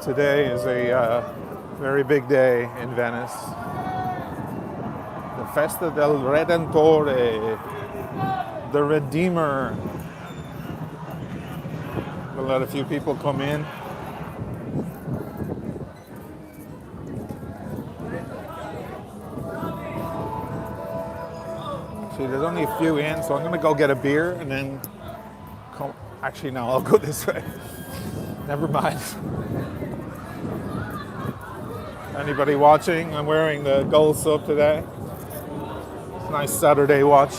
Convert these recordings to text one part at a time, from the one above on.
Today is a very big day in Venice. The Festa del Redentore, the Redeemer. We'll let a few people come in. See, there's only a few in, so I'm gonna go get a beer and then come. Actually, no, I'll go this way. Never mind. Anybody watching? I'm wearing the gold sub today. It's a nice Saturday watch.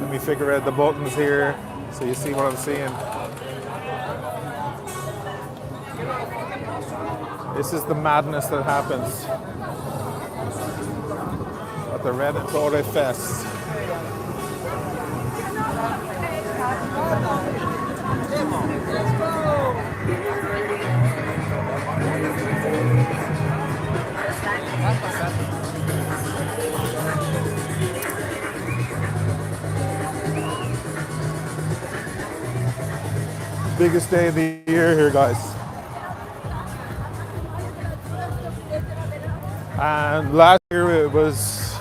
Let me figure out the buttons here so you see what I'm seeing. This is the madness that happens at the Redentore Fest. Biggest day of the year here, guys. And last year it was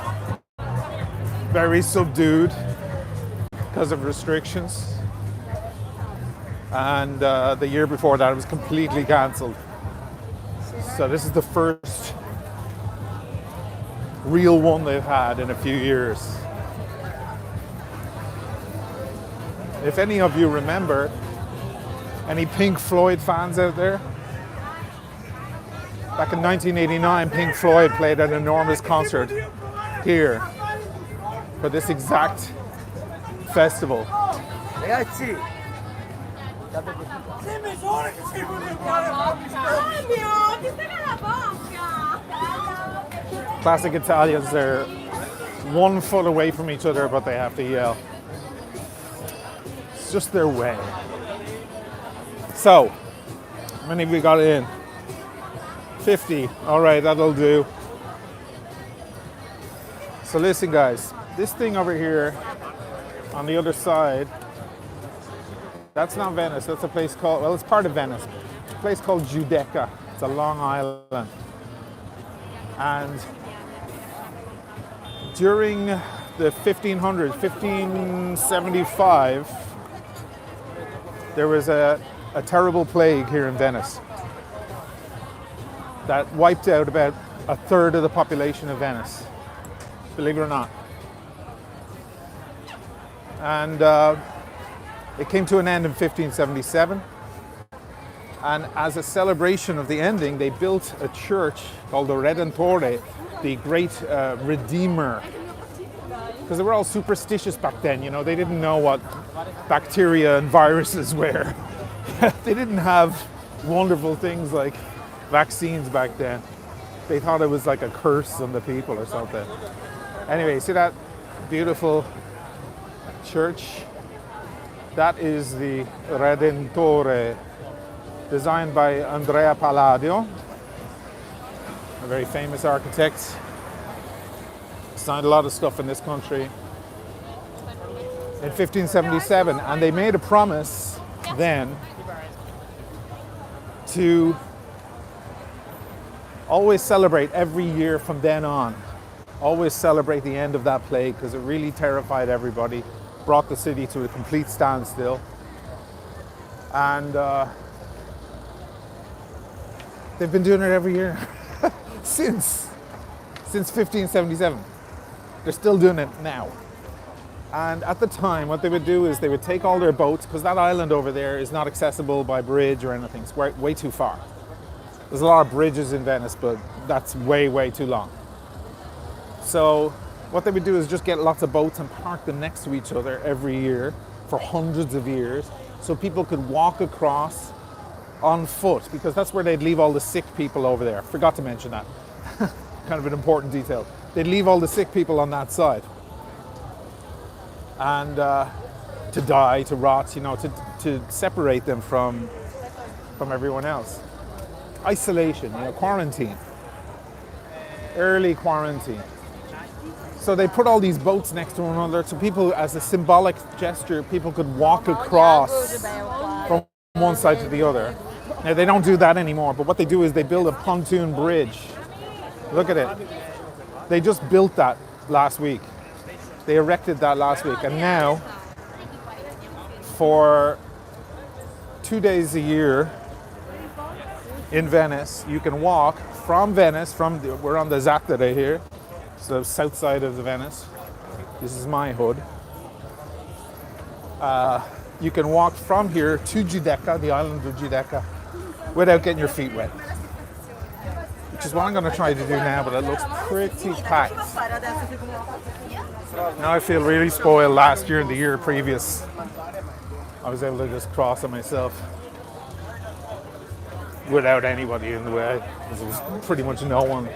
very subdued because of restrictions. And the year before that it was completely cancelled. So this is the first real one they've had in a few years. If any of you remember, any Pink Floyd fans out there? Back in 1989, Pink Floyd played an enormous concert here for this exact festival. Classic Italians, they're 1 foot away from each other, but they have to yell. It's just their way. So, how many have we got in? 50. All right, that'll do. So listen, guys, this thing over here on the other side, that's not Venice. That's a place called, well, it's part of Venice. It's a place called Giudecca. It's a long island. And during the 1500s, 1575, there was a terrible plague here in Venice that wiped out about a third of the population of Venice, believe it or not. And it came to an end in 1577. And as a celebration of the ending, they built a church called the Redentore, the Great Redeemer. Because they were all superstitious back then, you know, they didn't know what bacteria and viruses were. They didn't have wonderful things like vaccines back then. They thought it was like a curse on the people or something. Anyway, see that beautiful church? That is the Redentore, designed by Andrea Palladio, a very famous architect. Signed a lot of stuff in this country in 1577, and they made a promise then to always celebrate every year from then on. Always celebrate the end of that plague, because it really terrified everybody, brought the city to a complete standstill. And they've been doing it every year since 1577. They're still doing it now. And at the time, what they would do is they would take all their boats, because that island over there is not accessible by bridge or anything. It's way too far. There's a lot of bridges in Venice, but that's way, way too long. So what they would do is just get lots of boats and park them next to each other every year for hundreds of years, so people could walk across on foot, because that's where they'd leave all the sick people over there. Forgot to mention that. Kind of an important detail. They'd leave all the sick people on that side. And to die, to rot, you know, to separate them from everyone else. Isolation, you know, quarantine. Early quarantine. So they put all these boats next to one another, so people, as a symbolic gesture, people could walk across from one side to the other. Now they don't do that anymore, but what they do is they build a pontoon bridge. Look at it. They just built that last week. They erected that last week, and now for 2 days a year in Venice, you can walk from Venice, we're on the Zattere here, so south side of the Venice. This is my hood. You can walk from here to Giudecca, the island of Giudecca, without getting your feet wet. Which is what I'm going to try to do now, but it looks pretty packed. Now I feel really spoiled. Last year and the year previous, I was able to just cross it myself without anybody in the way, because there was pretty much no one.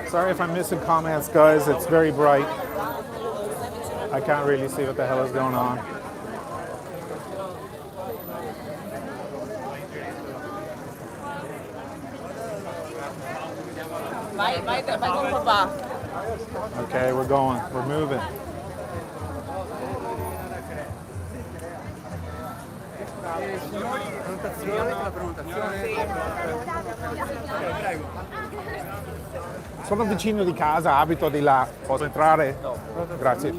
Sorry if I'm missing comments, guys. It's very bright. I can't really see what the hell is going on. Okay, we're going. We're moving. Sono vicino di casa, abito di là. Posso entrare? Grazie.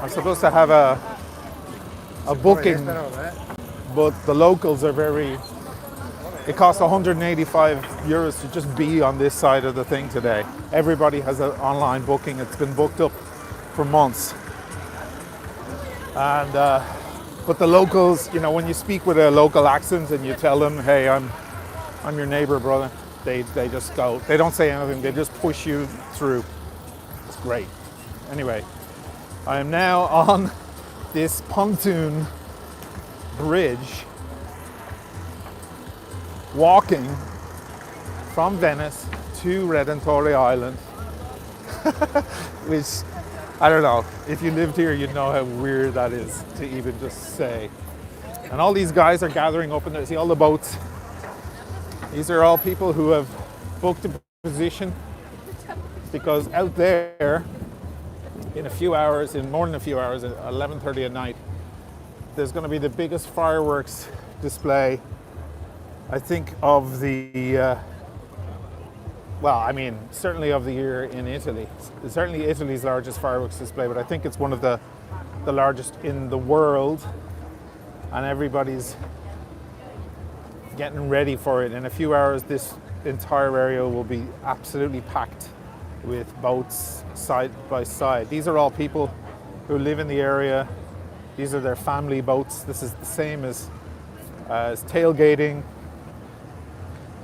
I'm supposed to have a booking, but the locals are it costs 185 euros to just be on this side of the thing today. Everybody has an online booking. It's been booked up for months. And but the locals, you know, when you speak with a local accent and you tell them, hey, I'm your neighbor, brother, they just go. They don't say anything. They just push you through. It's great. Anyway, I am now on this pontoon bridge, walking from Venice to Redentore Island, which, I don't know, if you lived here, you'd know how weird that is to even just say. And all these guys are gathering up, and see all the boats. These are all people who have booked a position, because out there, in more than a few hours, at 11:30 at night, there's going to be the biggest fireworks display, I think, of the certainly of the year in Italy. It's certainly Italy's largest fireworks display, but I think it's one of the largest in the world, and everybody's getting ready for it. In a few hours, this entire area will be absolutely packed with boats side by side. These are all people who live in the area. These are their family boats. This is the same as tailgating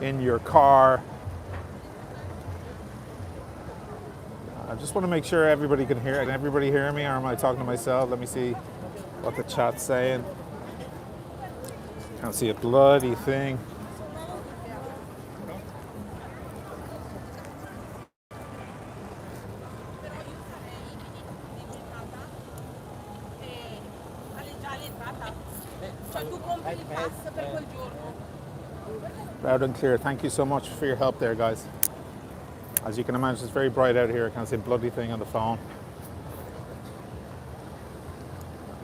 in your car. I just want to make sure everybody can hear. Can everybody hear me, or am I talking to myself? Let me see what the chat's saying. Can't see a bloody thing. Loud and clear. Thank you so much for your help there, guys. As you can imagine, it's very bright out here. I can't see a bloody thing on the phone.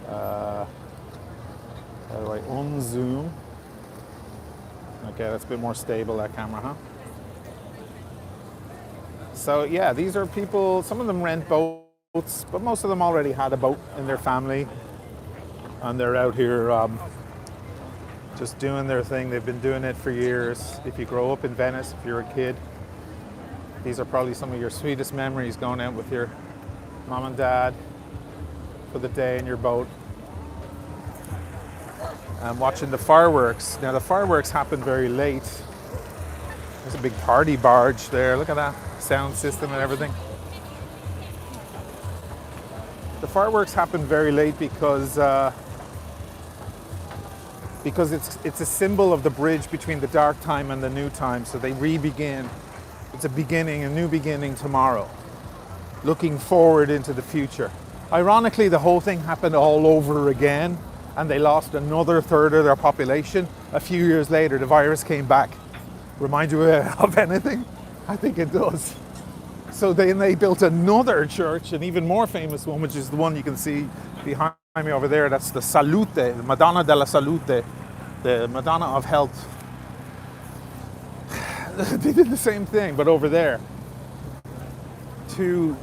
How do I unzoom? Okay, that's a bit more stable, that camera, huh? So yeah, these are people, some of them rent boats, but most of them already had a boat in their family, and they're out here just doing their thing. They've been doing it for years. If you grow up in Venice, if you're a kid, these are probably some of your sweetest memories, going out with your mom and dad for the day in your boat and watching the fireworks. Now the fireworks happen very late. There's a big party barge there. Look at that sound system and everything. The fireworks happen very late because it's a symbol of the bridge between the dark time and the new time. So they re-begin. It's a beginning, a new beginning tomorrow, looking forward into the future. Ironically, the whole thing happened all over again and they lost another third of their population. A few years later, the virus came back. Remind you of anything? I think it does. So then they built another church, an even more famous one, which is the one you can see behind me over there. That's the Salute, the Madonna della Salute, the Madonna of Health. They did the same thing, but over there. Two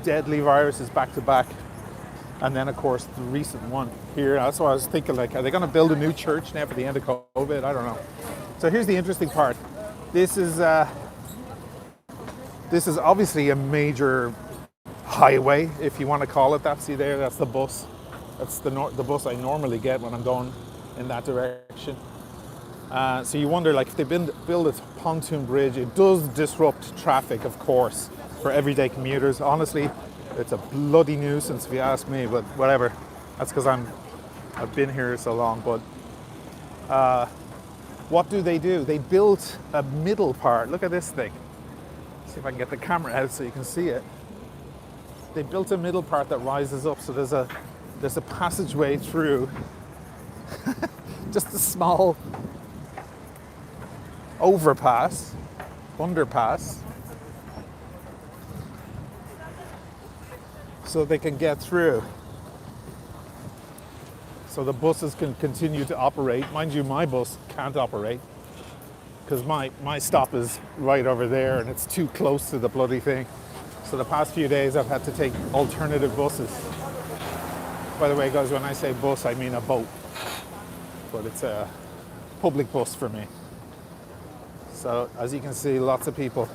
deadly viruses back to back. And then, of course, the recent one here. That's why I was thinking, like, are they going to build a new church now for the end of COVID? I don't know. So here's the interesting part. This is obviously a major highway, if you want to call it that. See there, that's the bus. That's the bus I normally get when I'm going in that direction. So you wonder, like, if they build a pontoon bridge, it does disrupt traffic, of course, for everyday commuters. Honestly, it's a bloody nuisance if you ask me, but whatever. That's because I've been here so long. But what do? They built a middle part. Look at this thing. See if I can get the camera out so you can see it. They built a middle part that rises up, so there's a passageway through. Just a small underpass, so they can get through. So the buses can continue to operate. Mind you, my bus can't operate because my stop is right over there and it's too close to the bloody thing. So the past few days I've had to take alternative buses. By the way, guys, when I say bus, I mean a boat. But it's a public bus for me. So as you can see, lots of people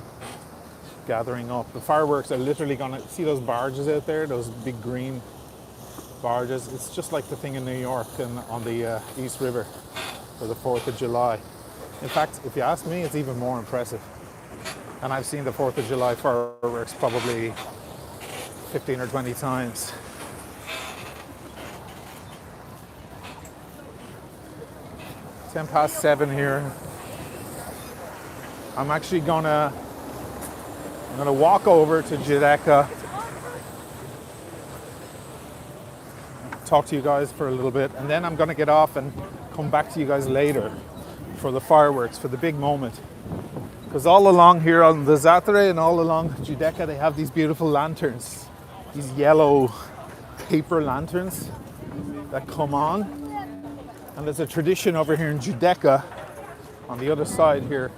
gathering up. The fireworks are literally gonna, see those barges out there, those big green barges? It's just like the thing in New York and on the East River for the 4th of July. In fact, if you ask me, it's even more impressive. And I've seen the 4th of July fireworks probably 15 or 20 times. It's 7:10 here. I'm actually gonna walk over to Giudecca, talk to you guys for a little bit, and then I'm gonna get off and come back to you guys later for the fireworks, for the big moment. Because all along here on the Zattere and all along Giudecca, they have these beautiful lanterns, these yellow paper lanterns that come on. And there's a tradition over here in Giudecca, on the other side here,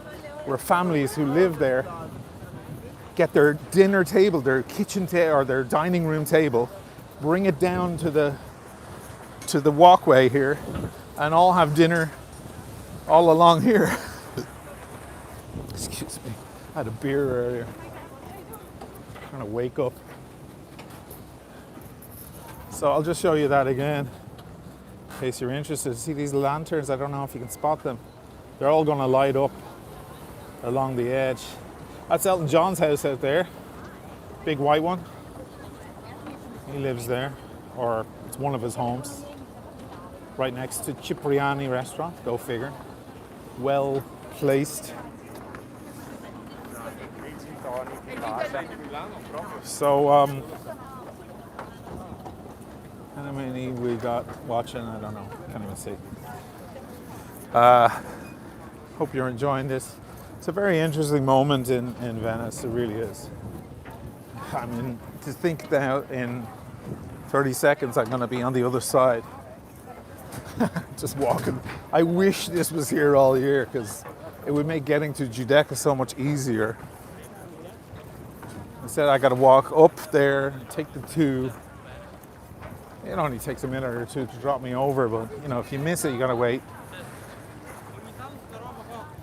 where families who live there get their dinner table, their kitchen table, or their dining room table, bring it down to the walkway here, and all have dinner all along here. Excuse me, I had a beer earlier. I'm trying to wake up. So I'll just show you that again, in case you're interested. See these lanterns? I don't know if you can spot them. They're all going to light up along the edge. That's Elton John's house out there, big white one. He lives there, or it's one of his homes, right next to Cipriani restaurant, go figure. Well placed. So, how many we got watching? I don't know, can't even see. Hope you're enjoying this. It's a very interesting moment in Venice, it really is. I mean, to think that in 30 seconds I'm going to be on the other side. Just walking. I wish this was here all year because it would make getting to Giudecca so much easier. Instead I got to walk up there, take the tube. It only takes a minute or two to drop me over, but you know, if you miss it, you got to wait.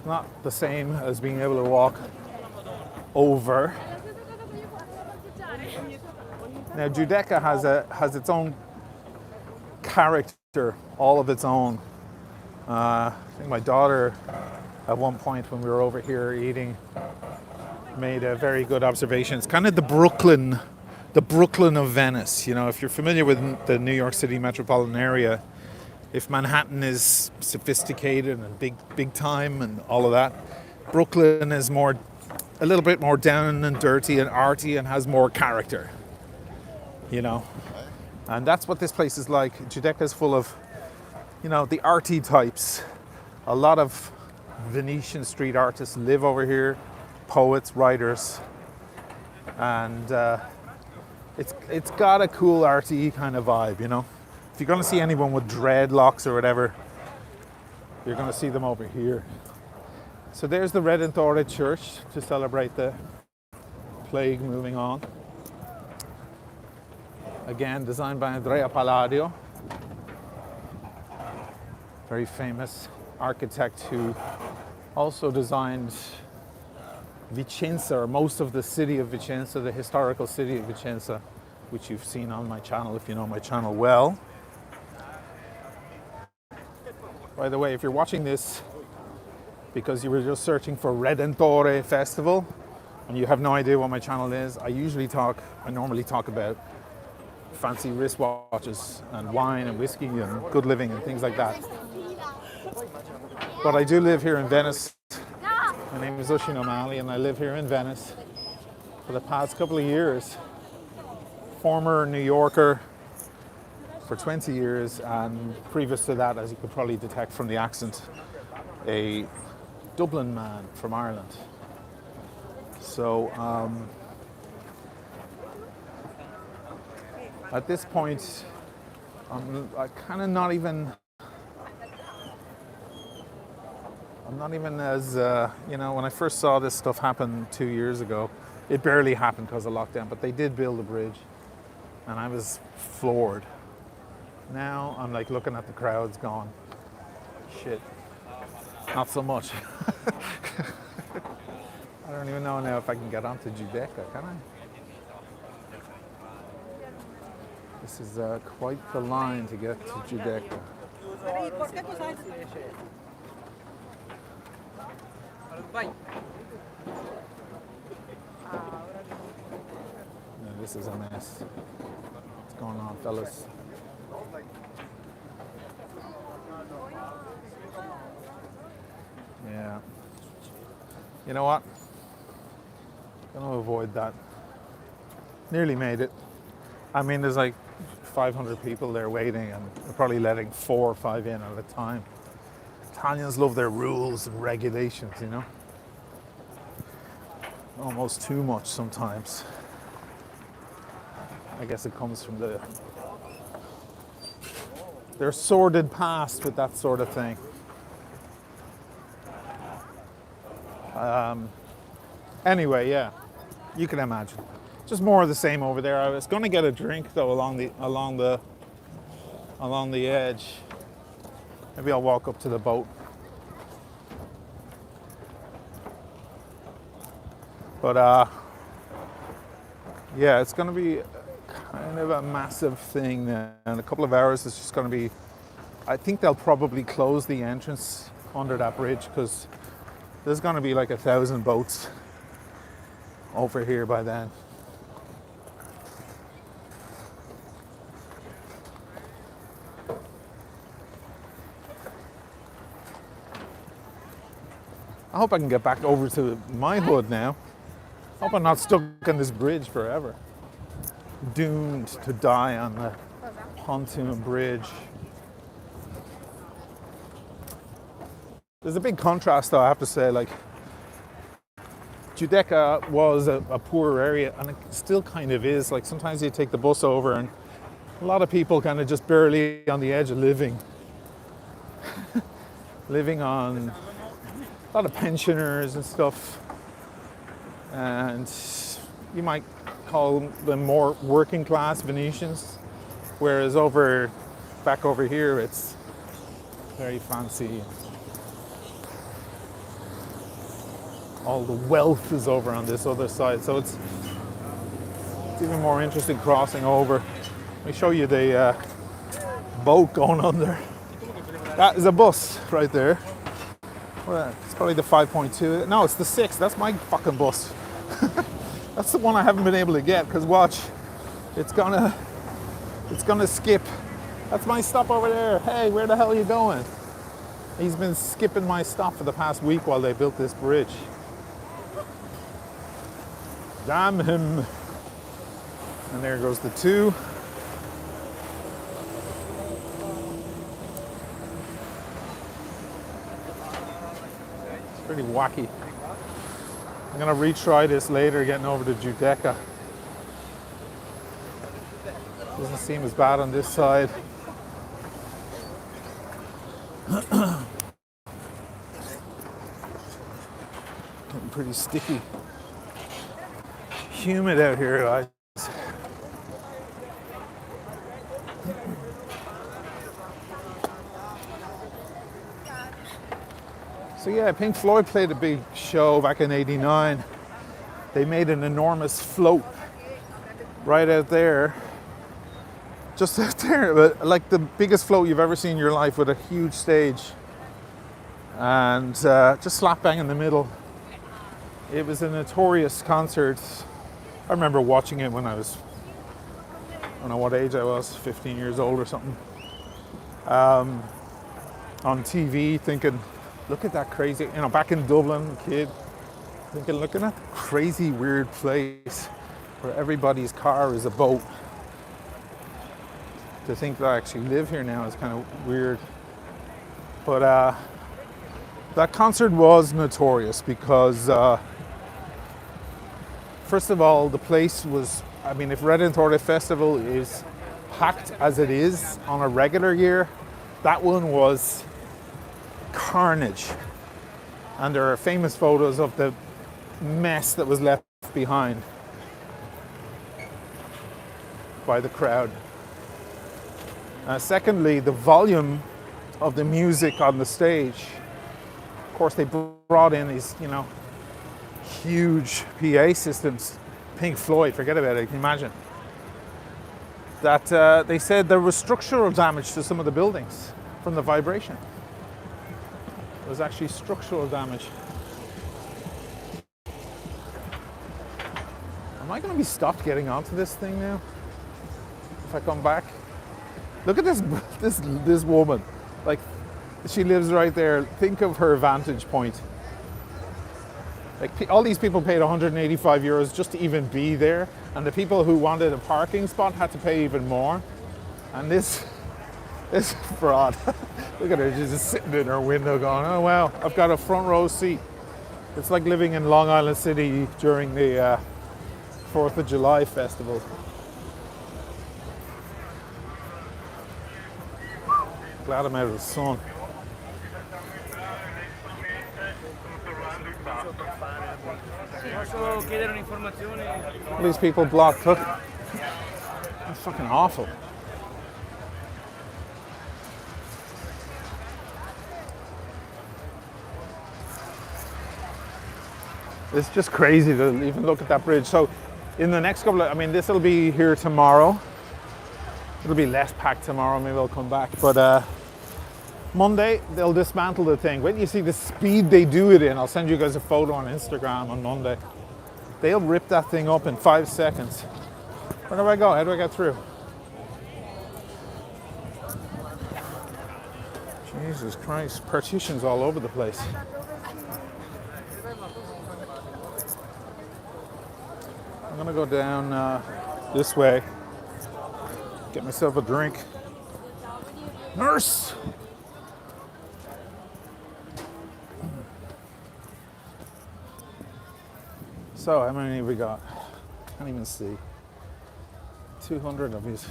Not the same as being able to walk over. Now Giudecca has its own character, all of its own. I think my daughter, at one point when we were over here eating, made a very good observation. It's kind of the Brooklyn of Venice. You know, if you're familiar with the New York City metropolitan area, if Manhattan is sophisticated and big time and all of that, Brooklyn is a little bit more down and dirty and arty and has more character, you know. And that's what this place is like. Giudecca is full of you know, the arty types. A lot of Venetian street artists live over here, poets, writers, and it's got a cool arty kind of vibe, you know. If you're going to see anyone with dreadlocks or whatever, you're going to see them over here. So there's the Redentore church to celebrate the plague moving on. Again, designed by Andrea Palladio, very famous architect who also designed Vicenza, or most of the city of Vicenza, the historical city of Vicenza, which you've seen on my channel if you know my channel well. By the way, if you're watching this because you were just searching for Redentore Festival and you have no idea what my channel is, I normally talk about fancy wristwatches and wine and whiskey and good living and things like that. But I do live here in Venice. My name is Ushin O'Malley and I live here in Venice for the past couple of years. Former New Yorker for 20 years, and previous to that, as you could probably detect from the accent, a Dublin man from Ireland. So at this point, I'm not even as, you know, when I first saw this stuff happen 2 years ago, it barely happened because of lockdown, but they did build a bridge and I was floored. Now I'm like looking at the crowds going, shit, not so much. I don't even know now if I can get onto Giudecca, can I? This is quite the line to get to Giudecca. No, this is a mess. What's going on, fellas? Yeah. You know what? Gonna avoid that. Nearly made it. I mean, there's like 500 people there waiting and they're probably letting 4 or 5 in at a time. Italians love their rules and regulations, you know? Almost too much sometimes. I guess it comes from their sordid past with that sort of thing. Anyway, yeah, you can imagine. Just more of the same over there. I was going to get a drink though along the edge. Maybe I'll walk up to the boat. But yeah, it's going to be kind of a massive thing now. In a couple of hours, it's just going to be, I think they'll probably close the entrance under that bridge because there's going to be like 1,000 boats over here by then. I hope I can get back over to my hood now. I hope I'm not stuck on this bridge forever. Doomed to die on the pontoon bridge. There's a big contrast though, I have to say, like Giudecca was a poorer area and it still kind of is. Like sometimes you take the bus over and a lot of people kind of just barely on the edge of living. Living on a lot of pensioners and stuff. And you might call them more working class Venetians. Whereas back over here, it's very fancy. All the wealth is over on this other side, so it's even more interesting crossing over. Let me show you the boat going under. That is a bus right there. Well, it's probably the 5.2. No, it's the 6. That's my fucking bus. That's the one I haven't been able to get because watch, it's gonna skip. That's my stop over there. Hey, where the hell are you going? He's been skipping my stop for the past week while they built this bridge. Damn him. And there goes the 2. pretty wacky. I'm gonna retry this later, getting over to Giudecca. Doesn't seem as bad on this side. Getting pretty sticky. Humid out here, guys. So yeah, Pink Floyd played a big show back in '89. They made an enormous float right out there. Just out there, but like the biggest float you've ever seen in your life, with a huge stage. And just slap bang in the middle. It was a notorious concert. I remember watching it when I was, I don't know what age I was, 15 years old or something. On TV, thinking, look at that crazy, back in Dublin, kid, thinking, looking at the crazy, weird place where everybody's car is a boat. To think that I actually live here now is kind of weird. But that concert was notorious because, first of all, the place was, if Redentore Festival is packed as it is on a regular year, that one was carnage. And there are famous photos of the mess that was left behind by the crowd. Secondly, the volume of the music on the stage. Of course, they brought in these, huge PA systems. Pink Floyd, forget about it, can you imagine? That they said there was structural damage to some of the buildings from the vibration. There was actually structural damage. Am I going to be stopped getting onto this thing now? If I come back? Look at this woman. Like, she lives right there. Think of her vantage point. Like, all these people paid 185 euros just to even be there, and the people who wanted a parking spot had to pay even more. And this fraud. Look at her, she's just sitting in her window going, oh wow, I've got a front row seat. It's like living in Long Island City during the 4th of July festival. Glad I'm out of the sun. All these people blocked up. That's fucking awful. It's just crazy to even look at that bridge. So in the next couple of, this will be here tomorrow. It'll be less packed tomorrow, maybe I'll come back. But Monday, they'll dismantle the thing. When you see the speed they do it in, I'll send you guys a photo on Instagram on Monday. They'll rip that thing up in 5 seconds. Where do I go? How do I get through? Jesus Christ, partitions all over the place. I'm gonna go down this way, get myself a drink. Nurse! So, how many have we got? Can't even see. 200 of these.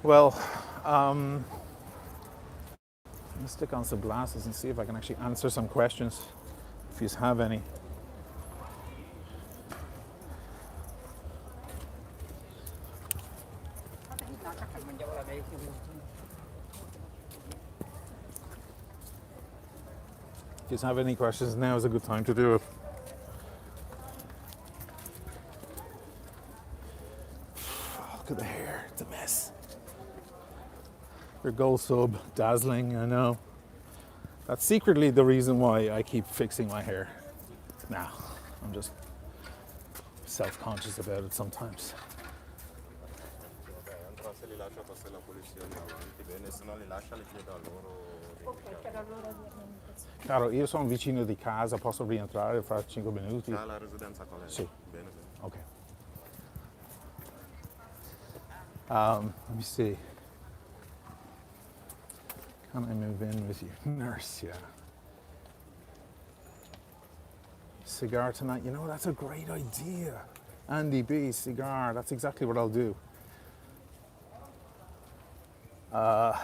Well, I'm gonna stick on some glasses and see if I can actually answer some questions, if you have any. If you have any questions, now is a good time to do it. Look at the hair, it's a mess. Your gold sub, dazzling, I know. That's secretly the reason why I keep fixing my hair. Nah, I'm just self-conscious about it sometimes. Caro, io sono vicino di casa, posso rientrare fra 5 minuti? La residenza qual è? Sì. Bene, bene. Okay. Let me see. Can I move in with you? Nurse, yeah. cigar tonight. You know, that's a great idea. Andy B, cigar. That's exactly what I'll do. After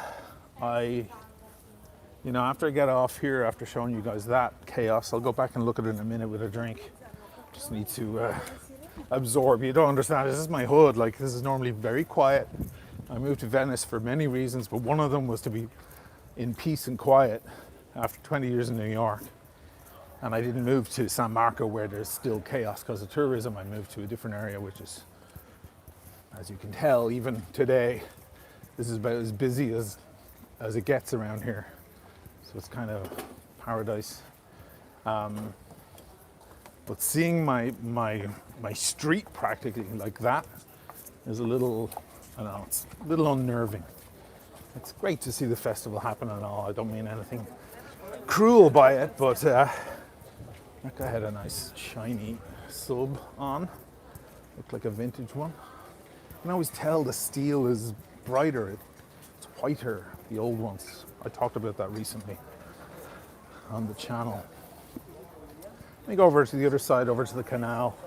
I get off here, after showing you guys that chaos, I'll go back and look at it in a minute with a drink. Just need to absorb. You don't understand. This is my hood. Like, this is normally very quiet. I moved to Venice for many reasons, but one of them was to be in peace and quiet after 20 years in New York. And I didn't move to San Marco where there's still chaos because of tourism. I moved to a different area, which is, as you can tell, even today, this is about as busy as it gets around here. So it's kind of paradise. But seeing my street practically like that is a little, I don't know, it's a little unnerving. It's great to see the festival happen and all. I don't mean anything cruel by it, but that guy had a nice shiny sub on. Looked like a vintage one. You can always tell the steel is brighter. It's whiter, the old ones. I talked about that recently on the channel. Let me go over to the other side, over to the canal.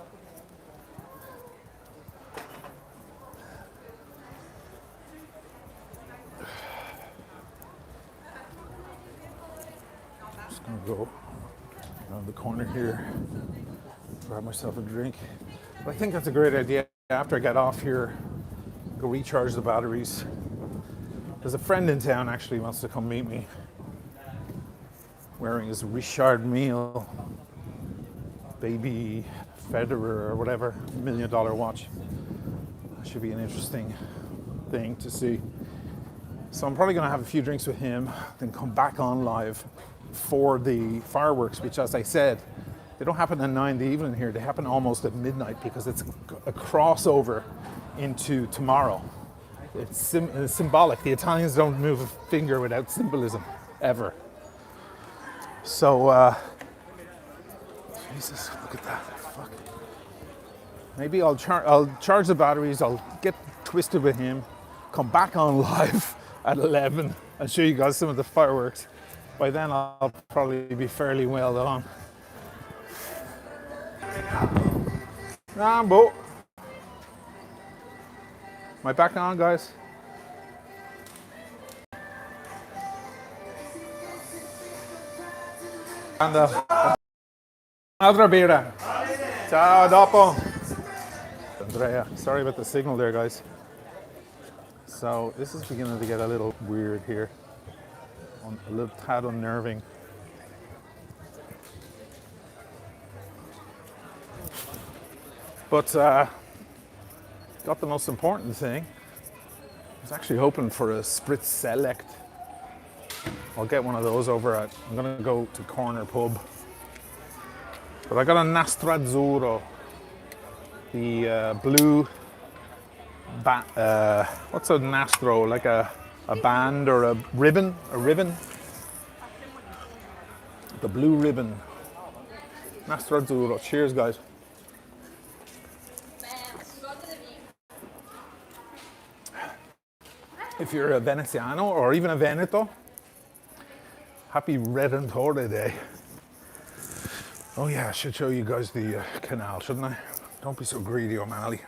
Just gonna go around the corner here, grab myself a drink. But I think that's a great idea. After I get off here, go recharge the batteries. There's a friend in town actually wants to come meet me, wearing his Richard Mille baby Federer or whatever, $1 million watch. That should be an interesting thing to see. So I'm probably gonna have a few drinks with him, then come back on live for the fireworks, which, as I said, they don't happen at 9 in the evening here. They happen almost at midnight because it's a crossover into tomorrow. It's symbolic. The Italians don't move a finger without symbolism, ever. So, Jesus, look at that. Fuck. Maybe I'll charge the batteries. I'll get twisted with him. Come back on live at 11 and show you guys some of the fireworks. By then, I'll probably be fairly well on. Rambo. Am I back on, guys? Altra birra. Ciao, dopo. Andrea. Sorry about the signal there, guys. So this is beginning to get a little weird here. A little tad unnerving. But got the most important thing. I was actually hoping for a Spritz Select. I'll get one of those over at, I'm gonna go to Corner Pub. But I got a Nastro, the blue, what's a Nastro, like a band or a ribbon? A ribbon? The blue ribbon. Nastro. Cheers, guys. If you're a Veneziano or even a Veneto, happy Redentore Day. Oh yeah, I should show you guys the canal, shouldn't I? Don't be so greedy, O'Malley.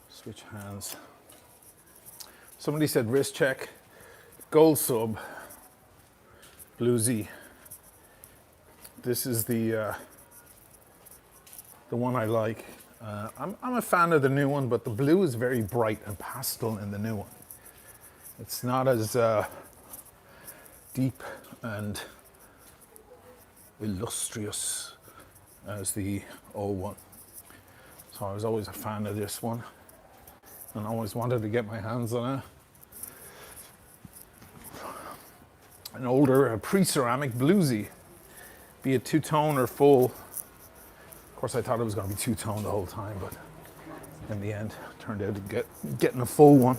Switch hands. Somebody said wrist check, gold sub, bluesy. This is the one I like. I'm a fan of the new one, but the blue is very bright and pastel in the new one. It's not as deep and illustrious as the old one. So I was always a fan of this one and always wanted to get my hands on an older pre-ceramic bluesy, be it two-tone or full. Of course, I thought it was going to be two-tone the whole time, but in the end, it turned out to getting a full one.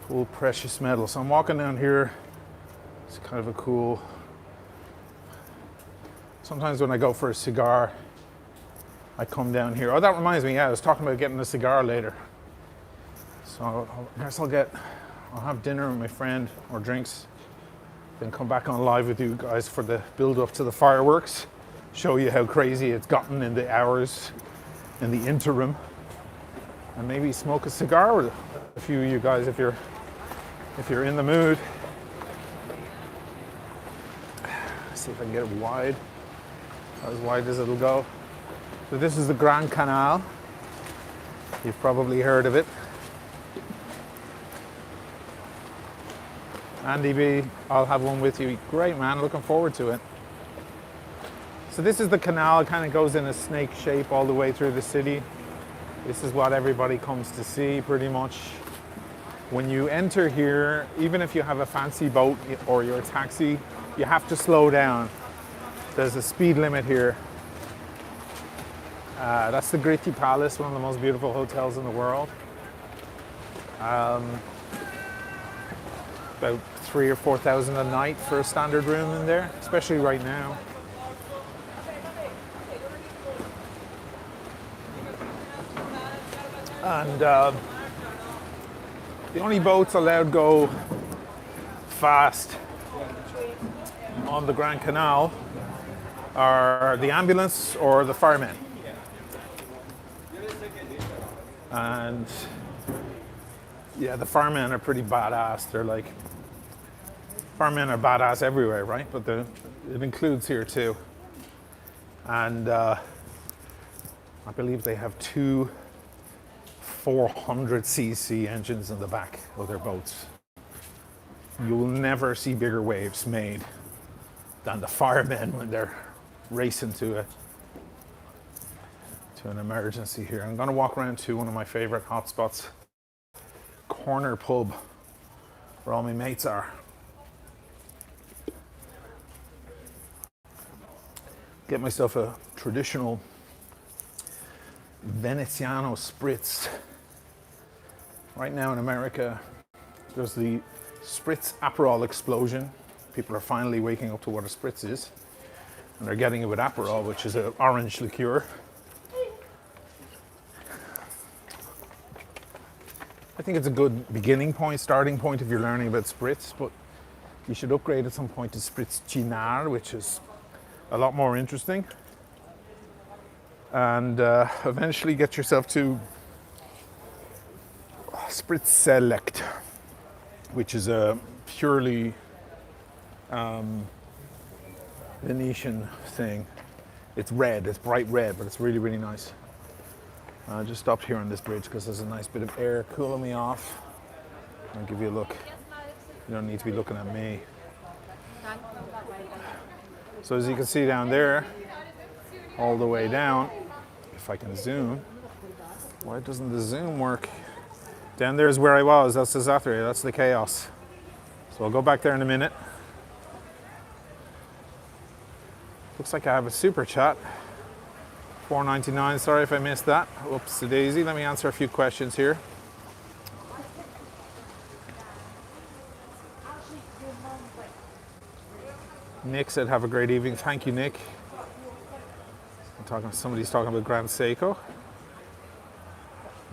Full precious metal. So I'm walking down here. It's kind of a cool. Sometimes when I go for a cigar, I come down here. Oh, that reminds me, yeah, I was talking about getting a cigar later. So I guess I'll have dinner with my friend or drinks, then come back on live with you guys for the build up to the fireworks, show you how crazy it's gotten in the hours in the interim, and maybe smoke a cigar with a few of you guys if you're in the mood. See if I can get it wide, as wide as it'll go. So this is the Grand Canal. You've probably heard of it. Andy B, I'll have one with you. Great, man, looking forward to it. So this is the canal. It kind of goes in a snake shape all the way through the city. This is what everybody comes to see pretty much. When you enter here, even if you have a fancy boat or your taxi, you have to slow down. There's a speed limit here. That's the Gritti Palace, one of the most beautiful hotels in the world. About 3,000 or 4,000 a night for a standard room in there, especially right now. And the only boats allowed go fast on the Grand Canal are the ambulance or the firemen. And yeah, the firemen are pretty badass. They're like, firemen are badass everywhere, right? But it includes here too. And I believe they have two 400cc engines in the back of their boats. You will never see bigger waves made than the firemen when they're racing to an emergency here. I'm going to walk around to one of my favorite hotspots, Corner Pub, where all my mates are. Get myself a traditional Veneziano spritz. Right now in America, there's the spritz Aperol explosion. People are finally waking up to what a spritz is, and they're getting it with Aperol, which is an orange liqueur. I think it's a good beginning point, starting point if you're learning about spritz, but you should upgrade at some point to spritz Cynar, which is a lot more interesting. And eventually get yourself to spritz Select, which is a purely Venetian thing. It's red, it's bright red, but it's really, really nice. I just stopped here on this bridge because there's a nice bit of air cooling me off. I'll give you a look. You don't need to be looking at me. So as you can see down there, all the way down, if I can zoom. Why doesn't the zoom work? Down there is where I was. That's the Zatari. That's the chaos. So I'll go back there in a minute. Looks like I have a super chat. $4.99. Sorry if I missed that. Whoops, daisy. Let me answer a few questions here. Nick said, "Have a great evening." Thank you, Nick. Somebody's talking about Grand Seiko.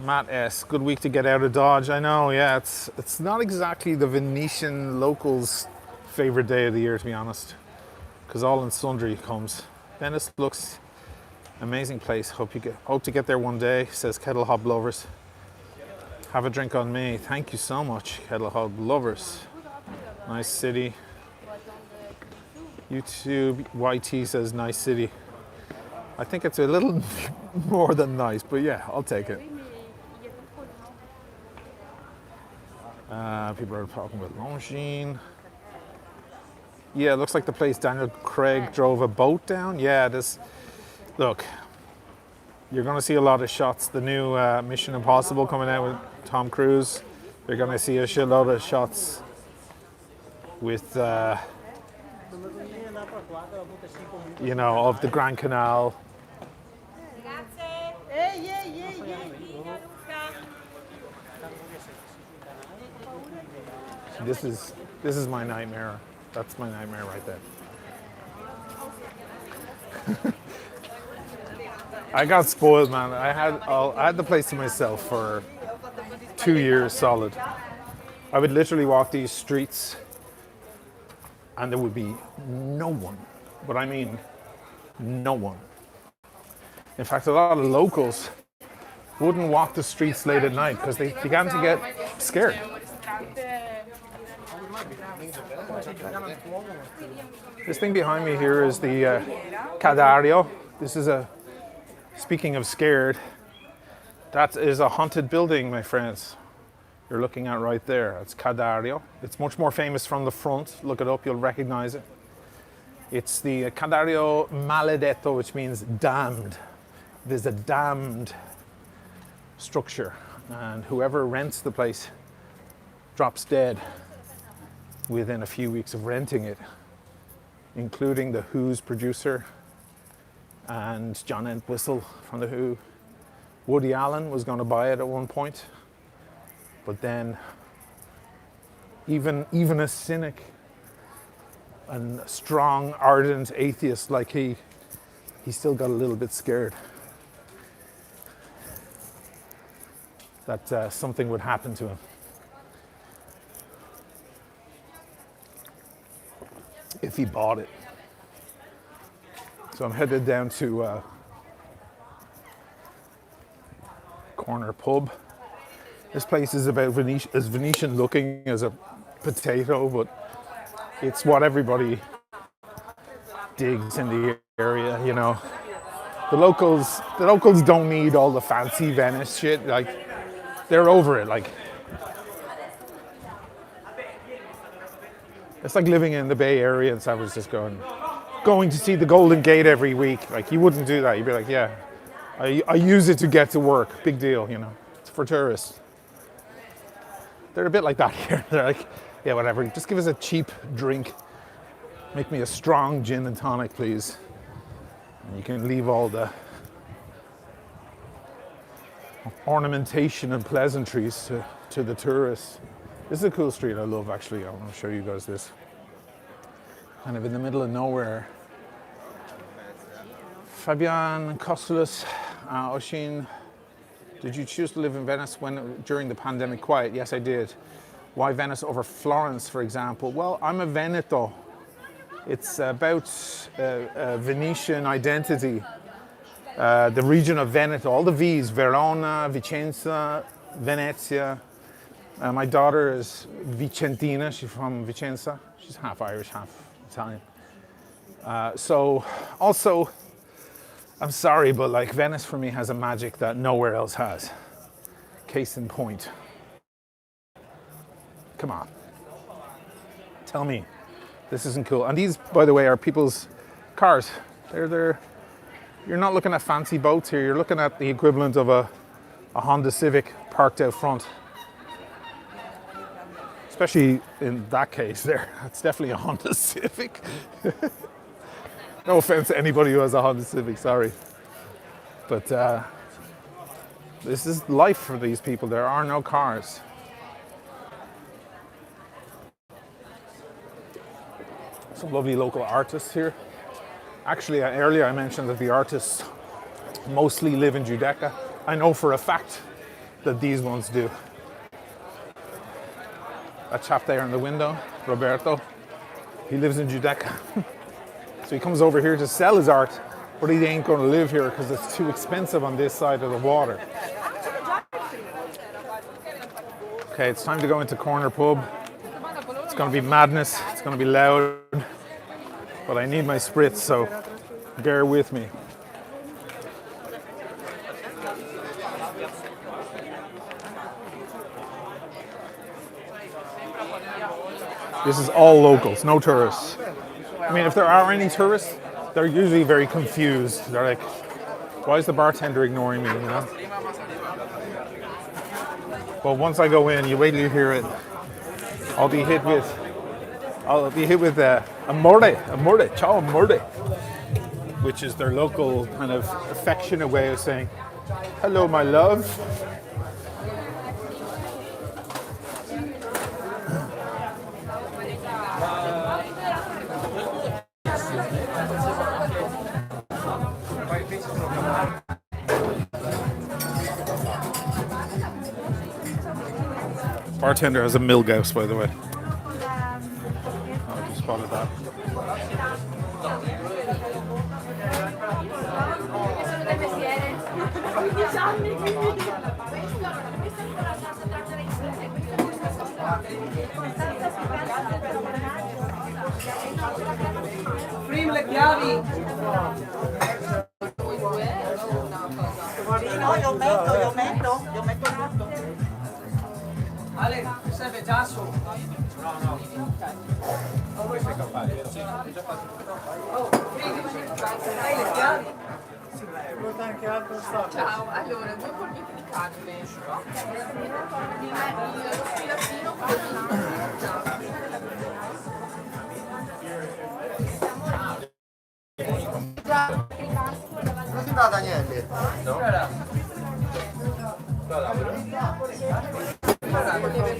Matt S. Good week to get out of Dodge. I know, yeah. It's not exactly the Venetian locals' favorite day of the year, to be honest, because all and sundry comes. Venice looks amazing place. Hope to get there one day, says Kettle Hop Lovers. Have a drink on me. Thank you so much, Kettle Hop Lovers. Nice city. YouTube YT says nice city. I think it's a little more than nice, but yeah, I'll take it. People are talking about Longines. Yeah, it looks like the place Daniel Craig drove a boat down. Yeah, look, you're going to see a lot of shots. The new Mission Impossible coming out with Tom Cruise. You're going to see a shitload of shots with, of the Grand Canal. This is my nightmare. That's my nightmare right there. I got spoiled, man. I had the place to myself for 2 years solid. I would literally walk these streets and there would be no one. But I mean, no one. In fact, a lot of locals wouldn't walk the streets late at night because they began to get scared. This thing behind me here is the Cadario. This is speaking of scared, that is a haunted building, my friends. You're looking at right there. It's Cadario. It's much more famous from the front. Look it up, you'll recognize it. It's the Cadario Maledetto, which means damned. There's a damned structure, and whoever rents the place drops dead within a few weeks of renting it, including the Who's producer and John Entwistle from the Who. Woody Allen was going to buy it at one point, but then even a cynic and strong, ardent atheist like he still got a little bit scared that something would happen to him. If he bought it. So I'm headed down to Corner Pub. This place is about as Venetian looking as a potato, but it's what everybody digs in the area, you know. The locals don't need all the fancy Venice shit. Like, they're over it. Like, it's like living in the Bay Area in San Francisco and going to see the Golden Gate every week. Like, you wouldn't do that. You'd be like, yeah, I use it to get to work. Big deal, you know. It's for tourists. They're a bit like that here. They're like, yeah, whatever. Just give us a cheap drink. Make me a strong gin and tonic, please. And you can leave all the ornamentation and pleasantries to the tourists. This is a cool street I love, actually. I want to show you guys this. Kind of in the middle of nowhere. Fabian Kostelis, Oshin, did you choose to live in Venice during the pandemic quiet? Yes, I did. Why Venice over Florence, for example? Well, I'm a Veneto. It's about Venetian identity. The region of Veneto, all the V's, Verona, Vicenza, Venezia. My daughter is Vicentina, she's from Vicenza. She's half Irish, half Italian. So also, I'm sorry, but like Venice for me has a magic that nowhere else has. Case in point. Come on. Tell me this isn't cool. And these, by the way, are people's cars. You're not looking at fancy boats here. You're looking at the equivalent of a Honda Civic parked out front. Especially in that case there. It's definitely a Honda Civic. No offense to anybody who has a Honda Civic, sorry. But this is life for these people. There are no cars. Some lovely local artists here. Actually, earlier I mentioned that the artists mostly live in Giudecca. I know for a fact that these ones do. That chap there in the window, Roberto, he lives in Giudecca. So he comes over here to sell his art, but he ain't going to live here because it's too expensive on this side of the water. Okay, it's time to go into Corner Pub. It's going to be madness, it's going to be loud, but I need my spritz, so bear with me. This is all locals, no tourists. I mean, if there are any tourists, they're usually very confused. They're like, why is the bartender ignoring me, you know? But once I go in, you wait till you hear it. I'll be hit with amore, ciao amore, which is their local kind of affectionate way of saying, hello, my love. Bartender has a Milgauss, by the way. I just spotted that. Prima le chiavi. No, io metto tutto. Ale, serve già su. No. Non vuoi fare campare, vero? Sì, già fatto. Oh, dai le chiavi. Porta anche altro stato. Ciao, allora, 2 polpetti di carne. Lo sfilatino Non si tratta niente. No.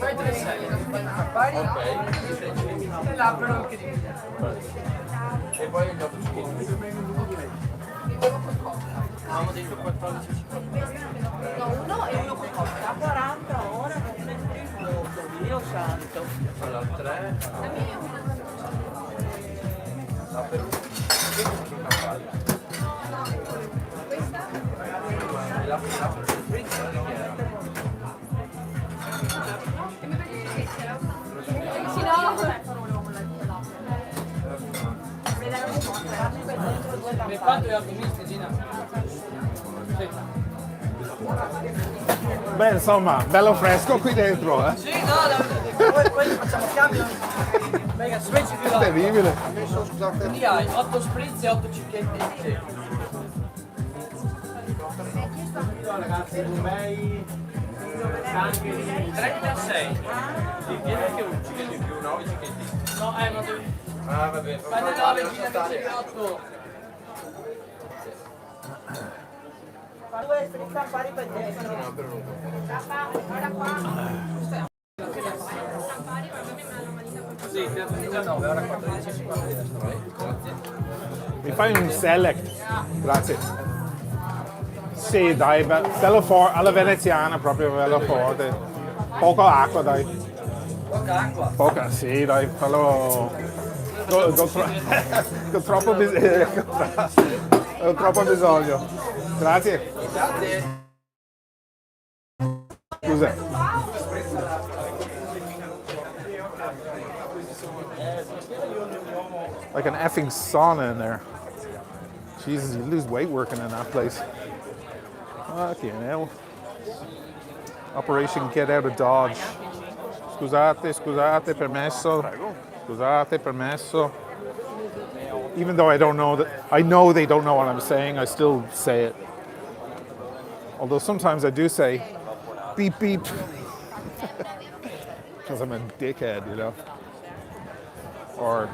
Fai 3 sei. Ok. E l'aprono anche di e poi gli 8 cicchetti. Avevamo detto 14 No, uno e uno con costa. 40 ora, Dio santo. allora 3. La per mi fatto le alchimiste, Gina? Beh, insomma, bello fresco qui dentro, eh? Sì, no, poi facciamo cambio. Venga, switch più là. Terribile. Qui hai 8 spritz e 8 cicchetti. Sì. Ragazzi, numeri anche 3 per 6. Sì, viene anche un cicchetto in più, 9 cicchetti. No, ma devi. Ah, vabbè, fai 9, gira 8. Due sprizza pari per dentro. No, per lungo. Sì, 19, ora 14,50 adesso, grazie. Mi fai un select? Grazie. Sì, dai, bello forte, alla veneziana proprio bello forte. Poco acqua, dai. Poca acqua. Poca, sì, dai, fallo... Con troppo troppo bisogno. Grazie. Grazie. Scusa. Like an effing sauna in there. Jesus, you lose weight working in that place. Fucking hell. Operation Get Out of Dodge. Scusate, permesso. Scusate, permesso. Even though I don't know that, I know they don't know what I'm saying, I still say it. Although sometimes I do say, beep beep. Because I'm a dickhead, you know. Or,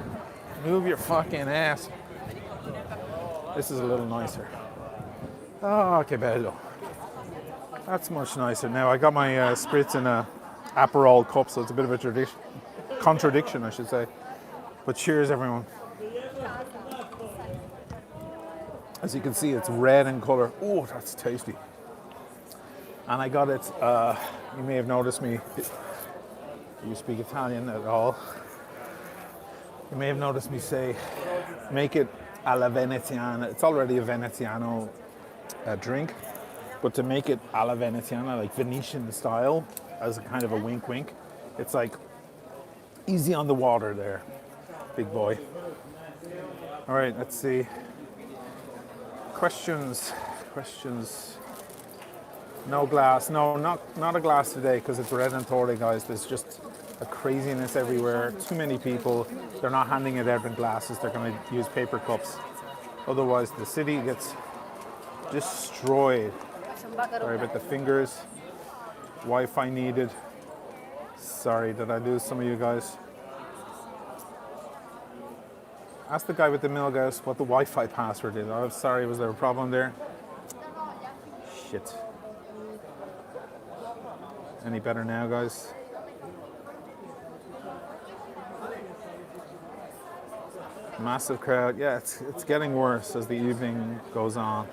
move your fucking ass. This is a little nicer. Oh, che bello. That's much nicer. Now I got my spritz in a Aperol cup, so it's a bit of a contradiction, I should say. But cheers, everyone. As you can see, it's red in color. Oh, that's tasty. And I got it, you may have noticed me, if you speak Italian at all, you may have noticed me say, make it alla Veneziana. It's already a Veneziano drink, but to make it alla Veneziana, like Venetian style, as a kind of a wink wink, it's like easy on the water there, big boy. All right, let's see. Questions. No glass. No, not a glass today because it's Redentore, guys. There's just a craziness everywhere. Too many people. They're not handing it out in glasses. They're going to use paper cups. Otherwise, the city gets destroyed. Sorry about the fingers. Wi-Fi needed. Sorry, did I lose some of you guys? Ask the guy with the Milgauss what the Wi-Fi password is. I'm sorry, was there a problem there? Shit. Any better now, guys? Massive crowd. Yeah, it's getting worse as the evening goes on.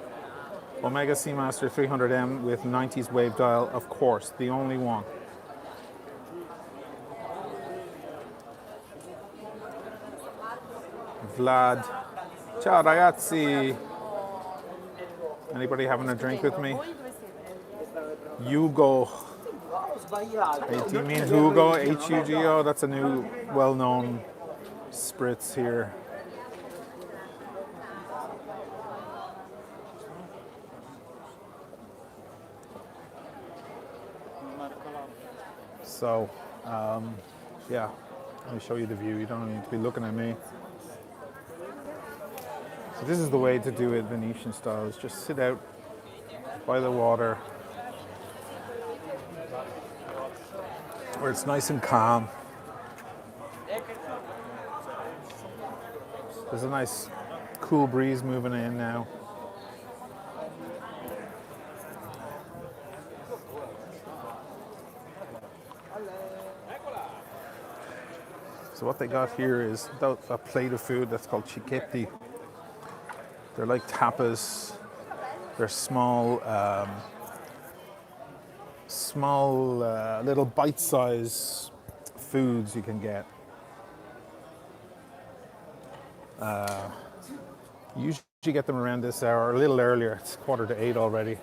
Omega Seamaster 300M with 90s wave dial, of course, the only one. Vlad. Ciao ragazzi. Anybody having a drink with me? Hugo. Do you mean Hugo? Hugo? That's a new well-known spritz here. So, yeah, let me show you the view. You don't need to be looking at me. So this is the way to do it Venetian style, is just sit out by the water where it's nice and calm. There's a nice cool breeze moving in now. So what they got here is a plate of food that's called cicchetti. They're like tapas. They're small little bite-sized foods you can get. You usually get them around this hour, a little earlier. It's 7:45 already.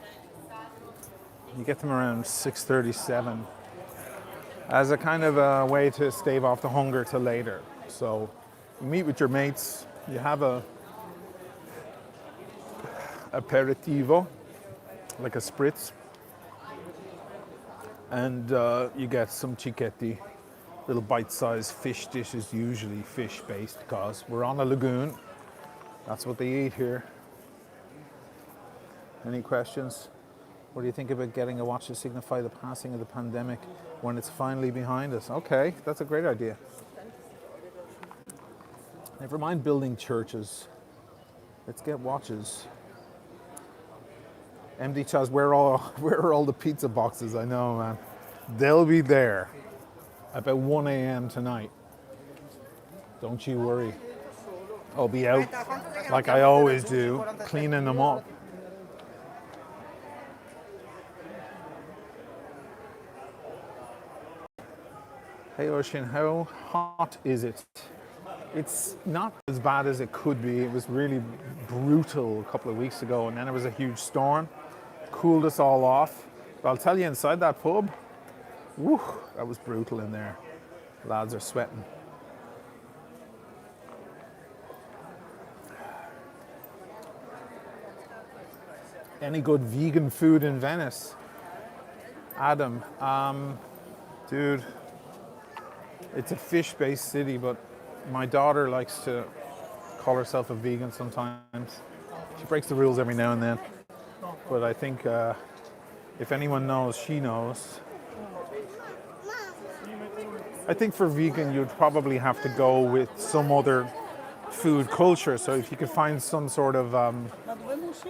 You get them around 6:37 as a kind of a way to stave off the hunger till later. So you meet with your mates, you have a aperitivo, like a spritz, and you get some cicchetti, little bite-sized fish dishes, usually fish-based, because we're on a lagoon. That's what they eat here. Any questions? What do you think about getting a watch to signify the passing of the pandemic when it's finally behind us? Okay, that's a great idea. Never mind building churches. Let's get watches. MD Chaz, where are all the pizza boxes? I know, man. They'll be there about 1 a.m. tonight. Don't you worry. I'll be out, like I always do, cleaning them up. Hey Ocean, how hot is it? It's not as bad as it could be. It was really brutal a couple of weeks ago, and then there was a huge storm. Cooled us all off. But I'll tell you, inside that pub, whew, that was brutal in there. Lads are sweating. Any good vegan food in Venice? Adam, dude, it's a fish-based city, but my daughter likes to call herself a vegan sometimes. She breaks the rules every now and then. But I think if anyone knows, she knows. I think for vegan, you'd probably have to go with some other food culture. So if you could find some sort of,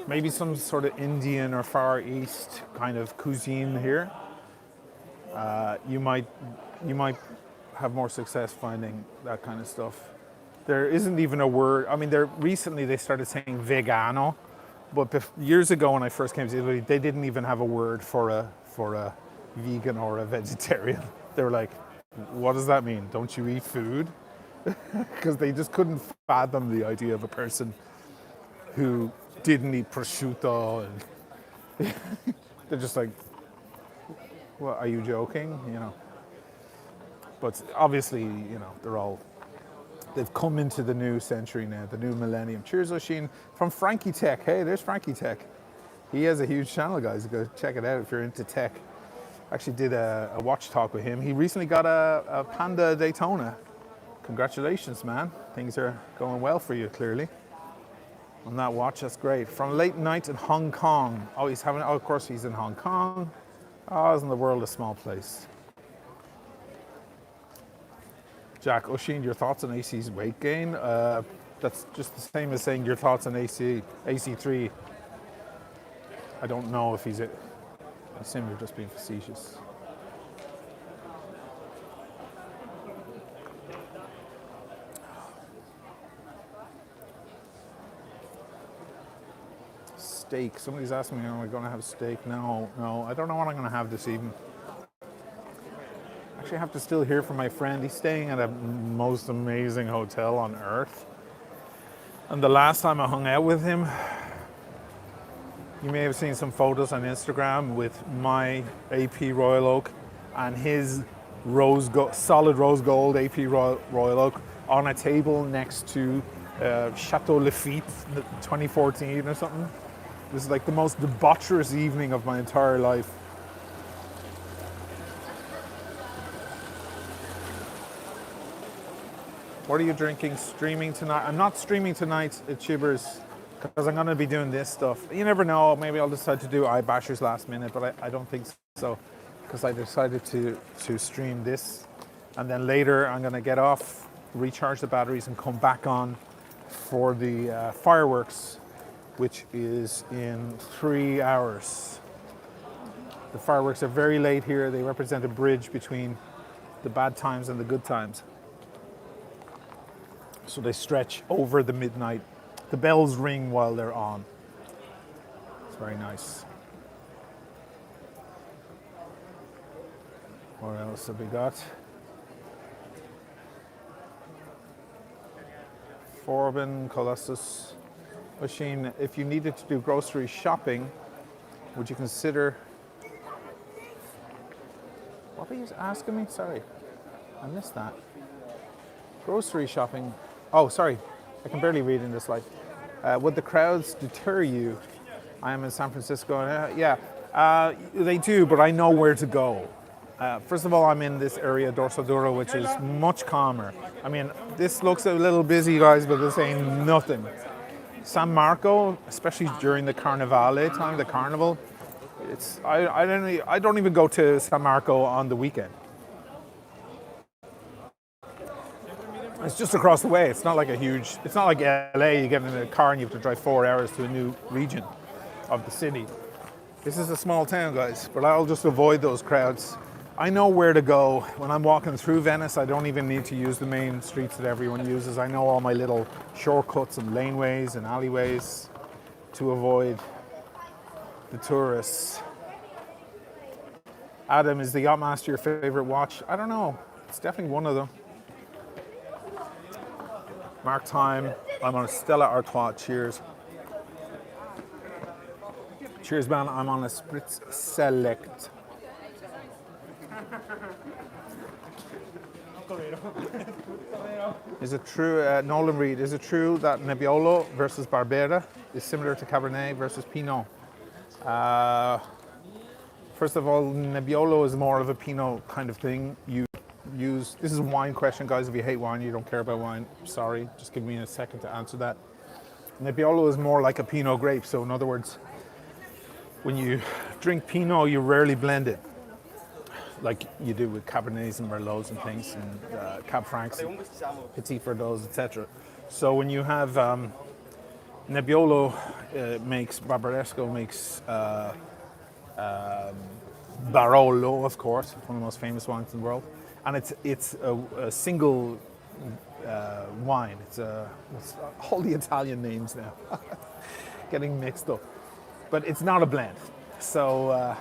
maybe some sort of Indian or Far East kind of cuisine here, you might have more success finding that kind of stuff. There isn't even a word. I mean, recently they started saying vegano, but years ago when I first came to Italy, they didn't even have a word for a vegan or a vegetarian. They were like, "What does that mean? Don't you eat food?" Because they just couldn't fathom the idea of a person who didn't eat prosciutto, and they're just like, "Well, are you joking?" You know. But obviously, you know, they've come into the new century now, the new millennium. Cheers, Oshin, from Frankie Tech. Hey, there's Frankie Tech. He has a huge channel, guys. Go check it out if you're into tech. Actually did a watch talk with him. He recently got a Panda Daytona. Congratulations, man. Things are going well for you, clearly. On that watch, that's great. From late night in Hong Kong. Oh, of course he's in Hong Kong. Oh, isn't the world a small place? Jack Oshin, your thoughts on AC's weight gain? That's just the same as saying your thoughts on AC3. I don't know if I assume you're just being facetious. Steak. Somebody's asking me, am I going to have steak? No, I don't know what I'm going to have this evening. Actually, I have to still hear from my friend. He's staying at a most amazing hotel on earth. And the last time I hung out with him, you may have seen some photos on Instagram with my AP Royal Oak and his solid rose gold AP Royal Oak on a table next to Chateau Lafite 2014 or something. It was like the most debaucherous evening of my entire life. What are you drinking? Streaming tonight? I'm not streaming tonight at Chibbers because I'm going to be doing this stuff. You never know. Maybe I'll decide to do iBashers last minute, but I don't think so because I decided to stream this. And then later I'm going to get off, recharge the batteries and come back on for the fireworks, which is in 3 hours. The fireworks are very late here. They represent a bridge between the bad times and the good times. So they stretch over the midnight. The bells ring while they're on. It's very nice. What else have we got? Forbin, Colossus. Machine, if you needed to do grocery shopping, would you consider... What were you asking me? Sorry, I missed that. Grocery shopping. Oh, sorry, I can barely read in this light. Would the crowds deter you? I am in San Francisco. They do, but I know where to go. First of all, I'm in this area, Dorso Duro, which is much calmer. I mean, this looks a little busy, guys, but this ain't nothing. San Marco, especially during the Carnivale time, the carnival, I don't even go to San Marco on the weekend. It's just across the way. It's not like it's not like LA, you get in a car and you have to drive 4 hours to a new region of the city. This is a small town, guys, but I'll just avoid those crowds. I know where to go. When I'm walking through Venice, I don't even need to use the main streets that everyone uses. I know all my little shortcuts and laneways and alleyways to avoid the tourists. Adam, is the Yachtmaster your favorite watch? I don't know. It's definitely one of them. Mark time. I'm on a Stella Artois. Cheers. Cheers, man. I'm on a Spritz Select. Is it true, Nolan Reed, is it true that Nebbiolo versus Barbera is similar to Cabernet versus Pinot? First of all, Nebbiolo is more of a Pinot kind of thing. This is a wine question, guys. If you hate wine, you don't care about wine, sorry. Just give me a second to answer that. Nebbiolo is more like a Pinot grape. So in other words, when you drink Pinot, you rarely blend it, like you do with Cabernets and Merlots and things, and Cab Francs, and Petit Verdot, etc. So when you have Nebbiolo Barbaresco makes Barolo, of course, one of the most famous wines in the world, and it's a single wine. It's all the Italian names now, getting mixed up, but it's not a blend. So.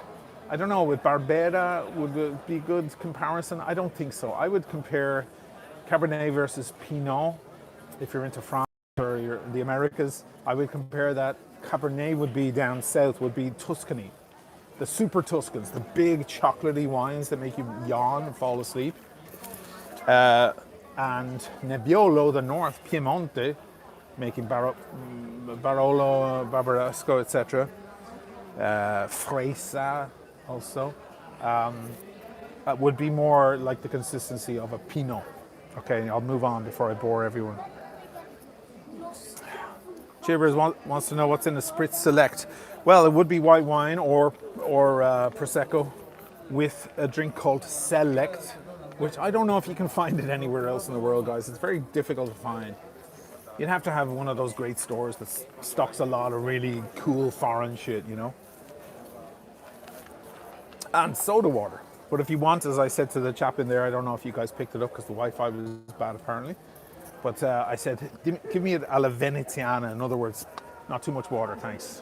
I don't know, with Barbera, would it be a good comparison? I don't think so. I would compare Cabernet versus Pinot. If you're into France or you're the Americas, I would compare that. Cabernet would be down south, would be Tuscany. The super Tuscans, the big chocolatey wines that make you yawn and fall asleep. And Nebbiolo, the north, Piemonte, making Barolo, Barbaresco, etc. Freisa, also, would be more like the consistency of a Pinot. Okay, I'll move on before I bore everyone. Chivers wants to know what's in the Spritz Select. Well, it would be white wine or Prosecco with a drink called Select, which I don't know if you can find it anywhere else in the world, guys. It's very difficult to find. You'd have to have one of those great stores that stocks a lot of really cool foreign shit, you know? And soda water. But if you want, as I said to the chap in there, I don't know if you guys picked it up because the Wi-Fi was bad apparently, but I said, give me it alla Veneziana. In other words, not too much water, thanks.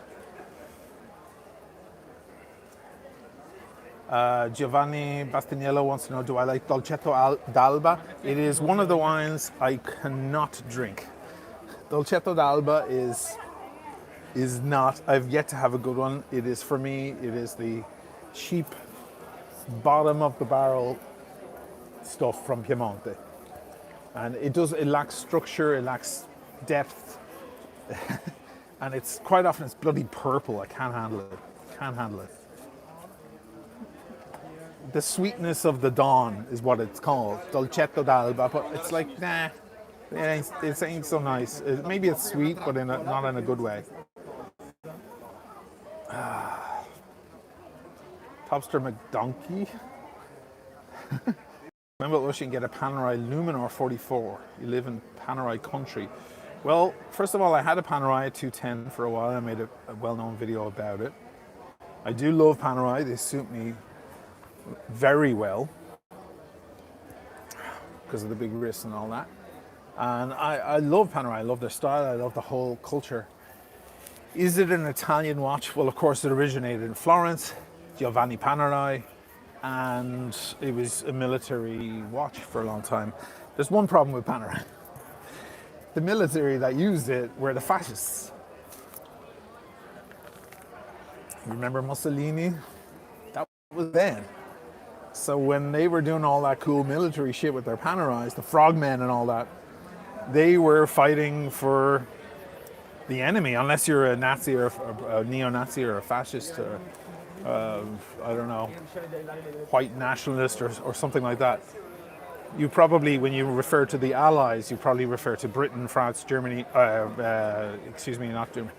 Giovanni Bastignello wants to know, do I like Dolcetto d'Alba? It is one of the wines I cannot drink. Dolcetto d'Alba is not. I've yet to have a good one. It is, for me, it is the cheap, bottom of the barrel stuff from Piemonte, and it lacks structure, it lacks depth, and it's quite often it's bloody purple. I can't handle it. Can't handle it. The sweetness of the dawn is what it's called, Dolcetto d'Alba, but it's like, nah, it ain't so nice. Maybe it's sweet, but not in a good way. Topster McDonkey. Remember, you can get a Panerai Luminor 44. You live in Panerai country. Well, first of all, I had a Panerai 210 for a while. I made a well-known video about it. I do love Panerai. They suit me very well because of the big wrists and all that. And I love Panerai. I love their style. I love the whole culture. Is it an Italian watch? Well, of course, it originated in Florence, Giovanni Panerai, and it was a military watch for a long time. There's one problem with Panerai. The military that used it were the fascists. Remember Mussolini? That was then. So when they were doing all that cool military shit with their Panerais, the frogmen and all that, they were fighting for the enemy, unless you're a Nazi or a neo-Nazi or a fascist or, I don't know, white nationalist or something like that. You probably, when you refer to the Allies, you probably refer to Britain, France, Germany, not Germany,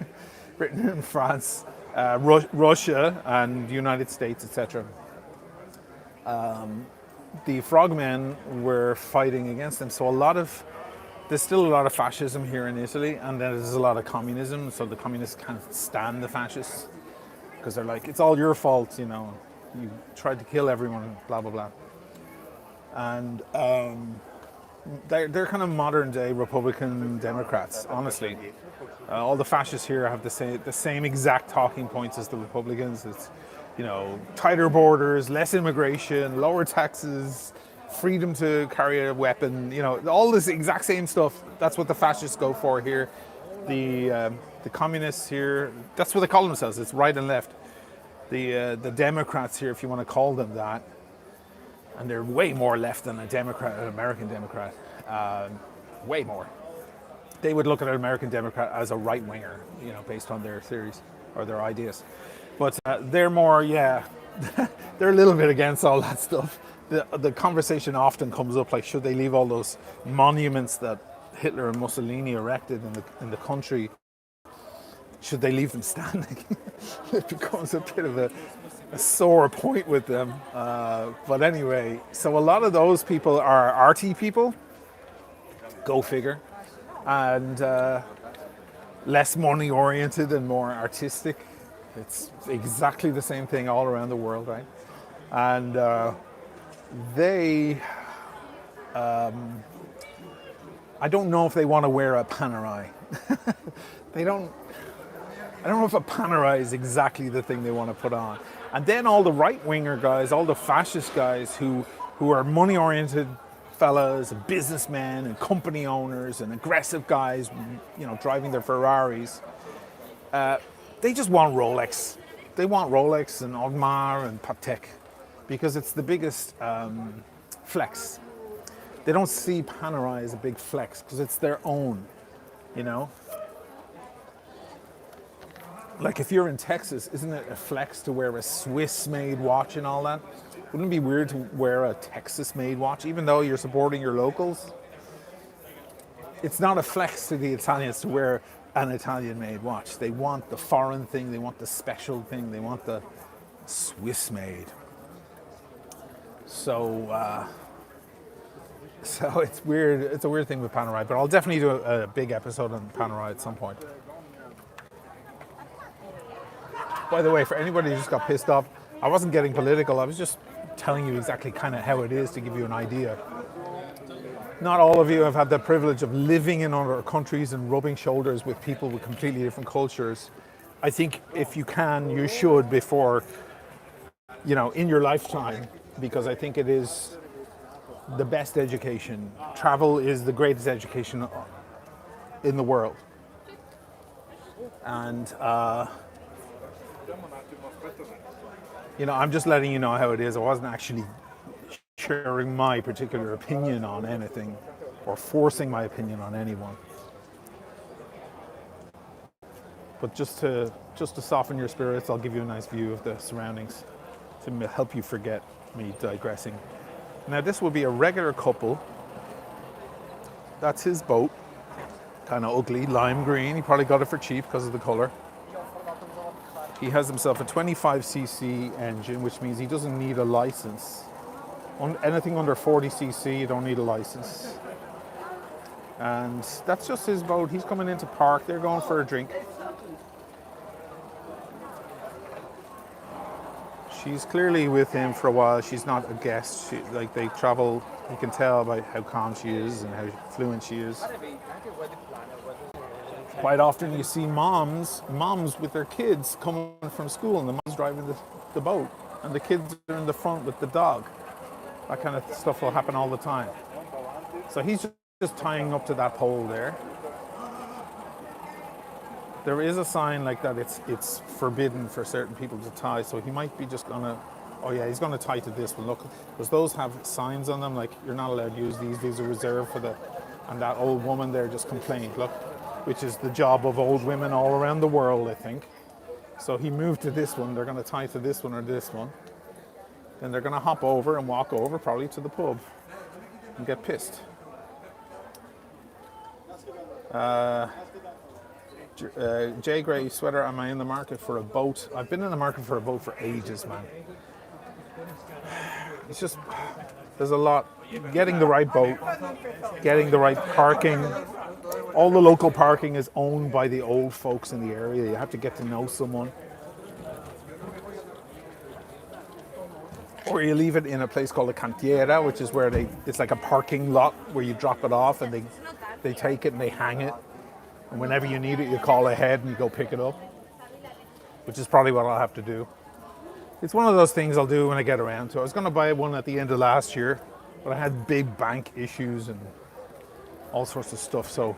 Britain and France, Russia and the United States, etc. The frogmen were fighting against them. So there's still a lot of fascism here in Italy, and then there's a lot of communism. So the communists can't stand the fascists because they're like, it's all your fault, you tried to kill everyone, blah, blah, blah. And they're kind of modern day Republican Democrats, honestly. All the fascists here have the same exact talking points as the Republicans. It's, tighter borders, less immigration, lower taxes, freedom to carry a weapon, all this exact same stuff. That's what the fascists go for here. The communists here, that's what they call themselves. It's right and left. The Democrats here, if you want to call them that, and they're way more left than an American Democrat, way more. They would look at an American Democrat as a right-winger, based on their theories or their ideas. But they're more, they're a little bit against all that stuff. The conversation often comes up, like, should they leave all those monuments that Hitler and Mussolini erected in the country? Should they leave them standing? It becomes a bit of a sore point with them. But anyway, so a lot of those people are arty people. Go figure. And less money oriented and more artistic. It's exactly the same thing all around the world, right? And I don't know if they want to wear a Panerai. I don't know if a Panerai is exactly the thing they want to put on. And then all the right-winger guys, all the fascist guys who are money-oriented fellas, and businessmen and company owners and aggressive guys, driving their Ferraris, they just want Rolex. They want Rolex and Audemars and Patek because it's the biggest flex. They don't see Panerai as a big flex because it's their own, Like if you're in Texas, isn't it a flex to wear a Swiss-made watch and all that? Wouldn't it be weird to wear a Texas-made watch, even though you're supporting your locals? It's not a flex to the Italians to wear an Italian-made watch. They want the foreign thing, they want the special thing, they want the Swiss-made. So it's weird. It's a weird thing with Panerai, but I'll definitely do a big episode on Panerai at some point. By the way, for anybody who just got pissed off, I wasn't getting political. I was just telling you exactly kind of how it is to give you an idea. Not all of you have had the privilege of living in other countries and rubbing shoulders with people with completely different cultures. I think if you can, you should before, in your lifetime, because I think it is the best education. Travel is the greatest education in the world. And, you know, I'm just letting you know how it is. I wasn't actually sharing my particular opinion on anything or forcing my opinion on anyone. But just to soften your spirits, I'll give you a nice view of the surroundings to help you forget me digressing. Now this will be a regular couple. That's his boat. Kind of ugly, lime green. He probably got it for cheap because of the color. He has himself a 25cc engine, which means he doesn't need a license. Anything under 40cc, you don't need a license. And that's just his boat. He's coming into park. They're going for a drink. She's clearly with him for a while. She's not a guest. Like they travel, you can tell by how calm she is and how fluent she is. Quite often you see moms with their kids coming from school, and the mom's driving the boat and the kids are in the front with the dog. That kind of stuff will happen all the time. So he's just tying up to that pole there. There is a sign like that it's forbidden for certain people to tie, so he might be just gonna, oh yeah, he's gonna tie to this one. Look, because those have signs on them like you're not allowed to use these are reserved for the, and that old woman there just complained, look, which is the job of old women all around the world, I think. So he moved to this one. They're gonna tie to this one or this one. Then they're gonna hop over and walk over probably to the pub and get pissed. J Gray Sweater, am I in the market for a boat? I've been in the market for a boat for ages, man. It's just, there's a lot. Getting the right boat, getting the right parking. All the local parking is owned by the old folks in the area. You have to get to know someone. Or you leave it in a place called a cantiera, which is where it's like a parking lot where you drop it off and they take it and they hang it. And whenever you need it, you call ahead and you go pick it up, which is probably what I'll have to do. It's one of those things I'll do when I get around to. I was going to buy one at the end of last year, but I had big bank issues and all sorts of stuff. So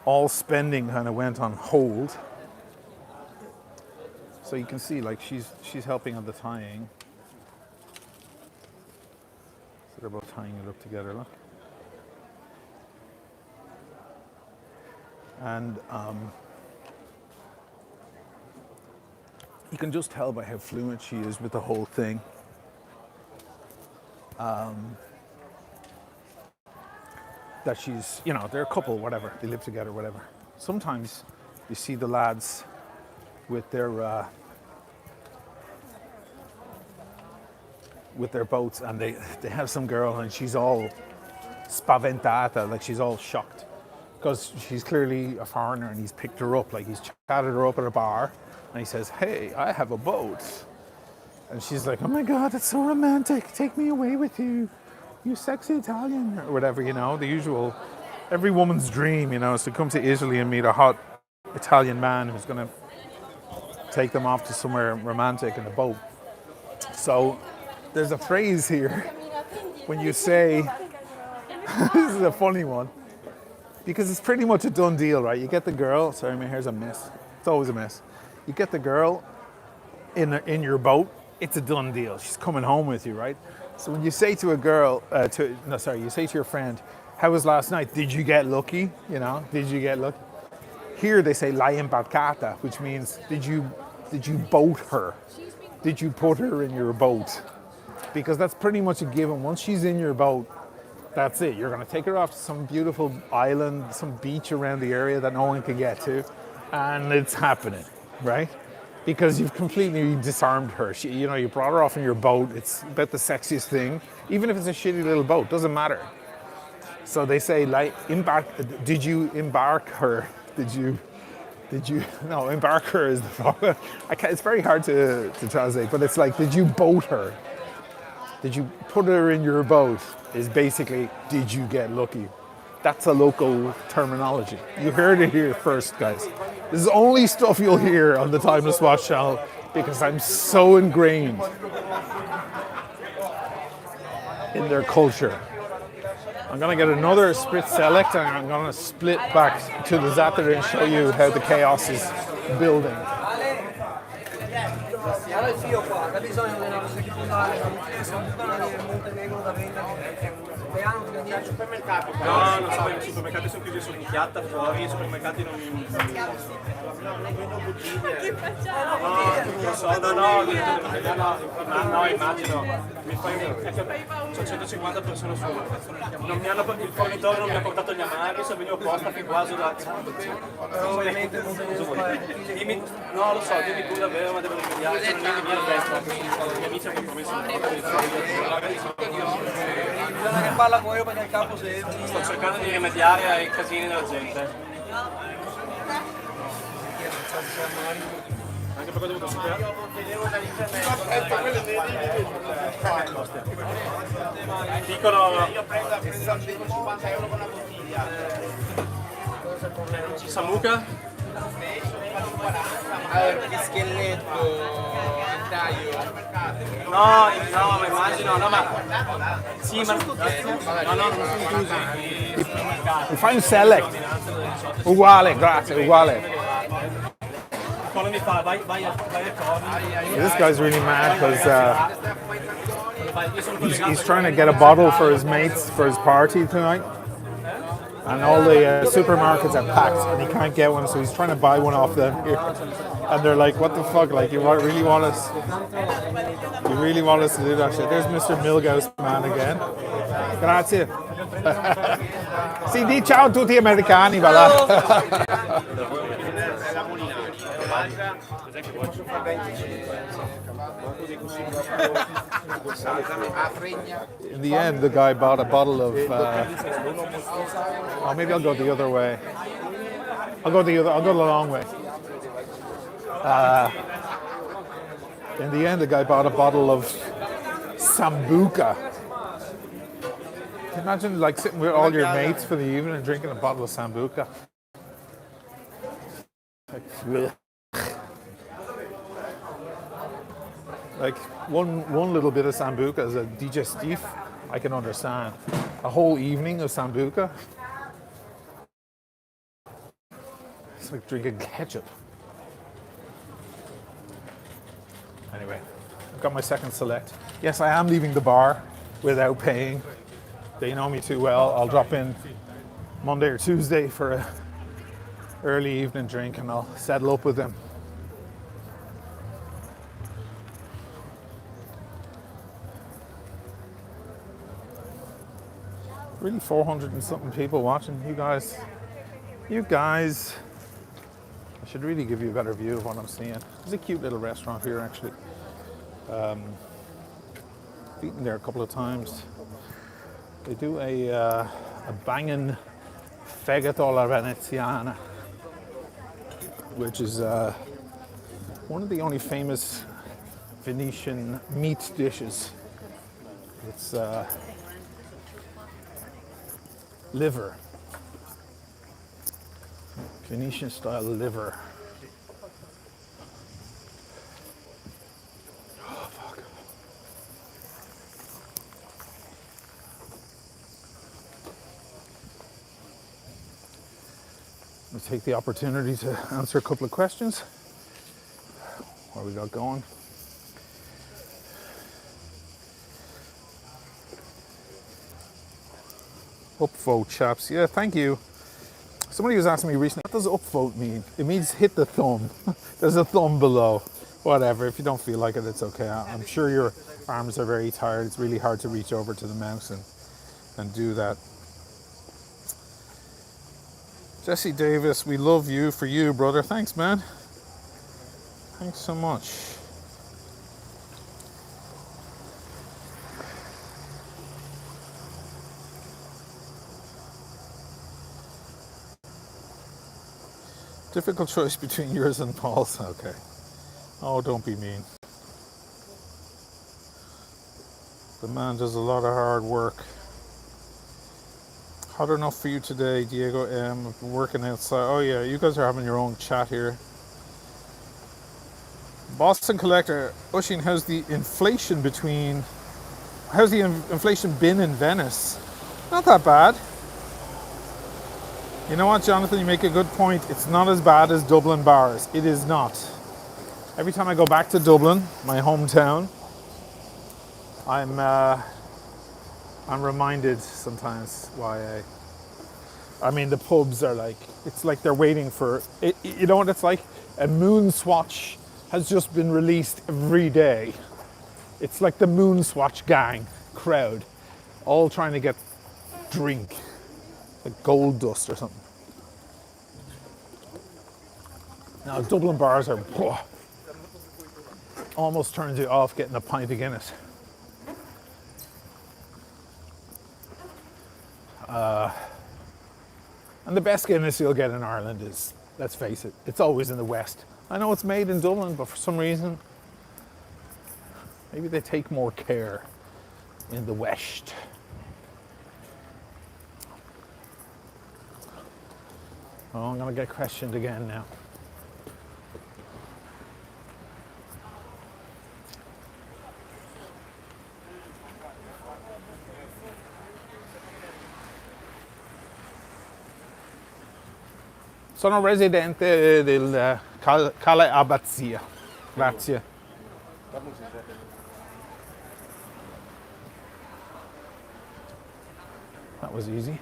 all spending kind of went on hold. So you can see like she's helping on the tying. So they're both tying it up together, look. And you can just tell by how fluent she is with the whole thing. That she's, you know, they're a couple, whatever, they live together, whatever. Sometimes you see the lads with their boats and they have some girl and she's all spaventata, like she's all shocked. Because she's clearly a foreigner and he's picked her up, like he's chatted her up at a bar and he says, hey, I have a boat. And she's like, oh my God, it's so romantic. Take me away with you. You sexy Italian, or whatever, you know, the usual, every woman's dream, you know, is to come to Italy and meet a hot Italian man who's going to take them off to somewhere romantic in a boat. So there's a phrase here when you say, this is a funny one, because it's pretty much a done deal, right? You get the girl, sorry, my hair's a mess. It's always a mess. You get the girl in your boat, it's a done deal. She's coming home with you, right? So when you say to a girl, you say to your friend, how was last night? Did you get lucky? You know, did you get lucky? Here they say la imbarcata, which means did you boat her? Did you put her in your boat? Because that's pretty much a given. Once she's in your boat, that's it. You're going to take her off to some beautiful island, some beach around the area that no one can get to, and it's happening, right? Because you've completely disarmed her. You brought her off in your boat. It's about the sexiest thing, even if it's a shitty little boat, doesn't matter. So they say, like, did you embark her? No, embark her is the problem. It's very hard to translate, but it's like, did you boat her? Did you put her in your boat? Is basically, did you get lucky? That's a local terminology. You heard it here first, guys. This is only stuff you'll hear on the Timeless Watch channel because I'm so ingrained in their culture. I'm gonna get another spritz select and I'm gonna split back to the Zatter and show you how the chaos is building. Allora il figlio qua, che ha bisogno di una settimanale, in Montenegro da vendere, che è anche al supermercato. No, non so, i supermercati sono chiusi su piatta fuori, i supermercati non mi... Che facciamo? No, non lo so, no, immagino. Mi fai... Sono 150 persone su. Non mi hanno, il fornitore non mi ha portato gli amari, sono venuto apposta fin quasi da... Però ovviamente in Montenegro Dimmi, no, lo so, dimmi tu davvero, ma devo rimediare, sono lì in mia testa, i miei amici hanno compromesso di bisogna che parla con io perché il capo si... sto cercando di rimediare ai casini della gente. Anche perché ho dovuto superare. Dicono... Io prendo 150 euro con la bottiglia. Sambuca? Che scheletto in taglio. No, ma immagino, no, ma... Sì, ma... No, non sono chiusi i supermercati. Fai un select. Uguale, grazie, uguale. Quello mi fa, vai a Corny. This guy's really mad because he's trying to get a bottle for his mates for his party tonight. And all the supermarkets are packed and he can't get one, so he's trying to buy one off them here. And they're like, what the fuck, like, you really want us to do that shit? There's Mr. Milgauss man again. Grazie. Sì, di ciao a tutti americani, va là. In the end, the guy bought a bottle of. Oh, maybe I'll go the other way. I'll go the long way. In the end, the guy bought a bottle of Sambuca. Can you imagine, like, sitting with all your mates for the evening and drinking a bottle of Sambuca? Like one little bit of Sambuca as a digestif, I can understand. A whole evening of Sambuca, it's like drinking ketchup. Anyway, I've got my second select. Yes, I am leaving the bar without paying. They know me too well. I'll drop in Monday or Tuesday for a early evening drink and I'll settle up with them. Really 400 and something people watching. You guys, I should really give you a better view of what I'm seeing. There's a cute little restaurant here actually. I've eaten there a couple of times. They do a banging fegato alla veneziana, which is one of the only famous Venetian meat dishes. It's liver, Venetian style liver. Oh fuck. I'll take the opportunity to answer a couple of questions. What we got going? Upvote, chaps. Yeah, thank you. Somebody was asking me recently, what does upvote mean? It means hit the thumb. There's a thumb below. Whatever, if you don't feel like it, it's okay. I'm sure your arms are very tired. It's really hard to reach over to the mouse and do that. Jesse Davis, we love you for you, brother. Thanks, man. Thanks so much. Difficult choice between yours and Paul's. Okay. Oh, don't be mean. The man does a lot of hard work. Hot enough for you today, Diego M. I've been working outside. Oh yeah, you guys are having your own chat here. Boston Collector, Ushin, how's the inflation been in Venice? Not that bad. You know what, Jonathan? You make a good point. It's not as bad as Dublin bars. It is not. Every time I go back to Dublin, my hometown, I'm reminded sometimes why I mean, the pubs are like, it's like they're waiting for it. You know what it's like? A moon swatch has just been released every day. It's like the moon swatch gang crowd, all trying to get drink, like gold dust or something. Now, Dublin bars are almost turns you off getting a pint of Guinness. And the best Guinness you'll get in Ireland is, let's face it, it's always in the West. I know it's made in Dublin, but for some reason, maybe they take more care in the West. Oh, I'm gonna get questioned again now. Sono residente del Cale Abbazia. Grazie. That was easy.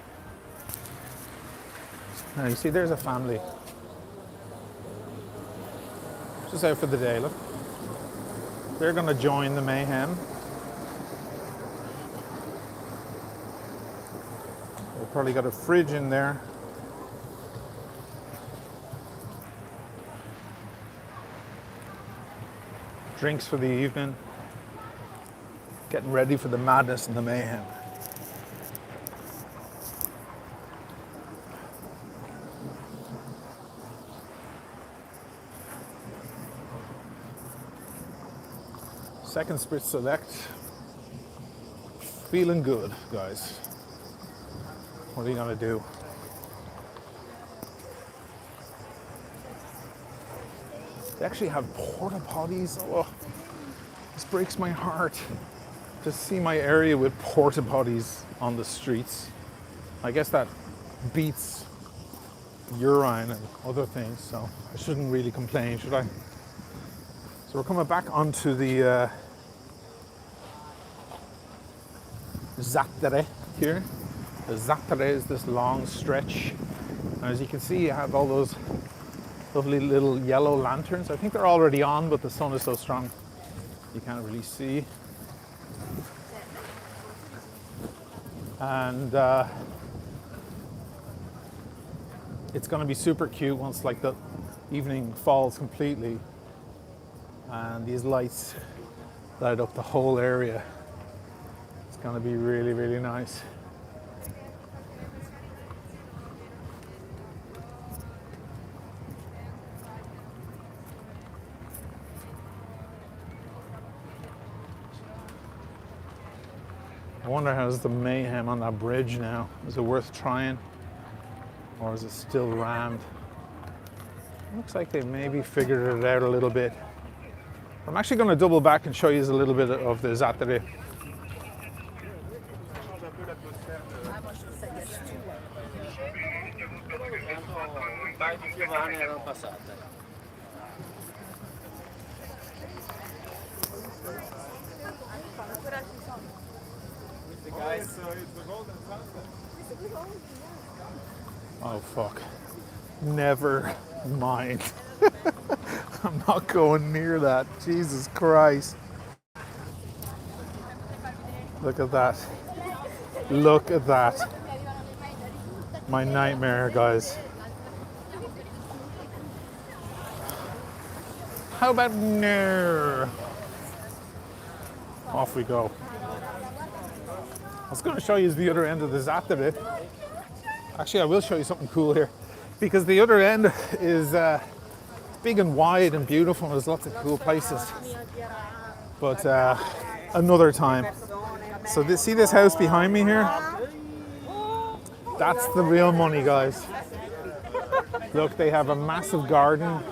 Now you see, there's a family. Just out for the day, look. They're gonna join the mayhem. They've probably got a fridge in there. Drinks for the evening, getting ready for the madness and the mayhem. Second Spritz Select. Feeling good, guys. What are you gonna do? They actually have porta potties. Oh, this breaks my heart to see my area with porta potties on the streets. I guess that beats urine and other things, so I shouldn't really complain, should I? So we're coming back onto the Zattere here. The Zattere is this long stretch. And as you can see, you have all those lovely little yellow lanterns. I think they're already on, but the sun is so strong you can't really see. And it's going to be super cute once like the evening falls completely and these lights light up the whole area. It's going to be really, really nice. I wonder how's the mayhem on that bridge now. Is it worth trying? Or is it still rammed? Looks like they maybe figured it out a little bit. I'm actually going to double back and show you a little bit of the Zattere. Oh fuck. Never mind. I'm not going near that. Jesus Christ. Look at that. Look at that. My nightmare, guys. How about no? Off we go. I was going to show you the other end of the Zattere. Actually, I will show you something cool here, because the other end is big and wide and beautiful, and there's lots of cool places. But another time. So see this house behind me here? That's the real money, guys. Look, they have a massive garden.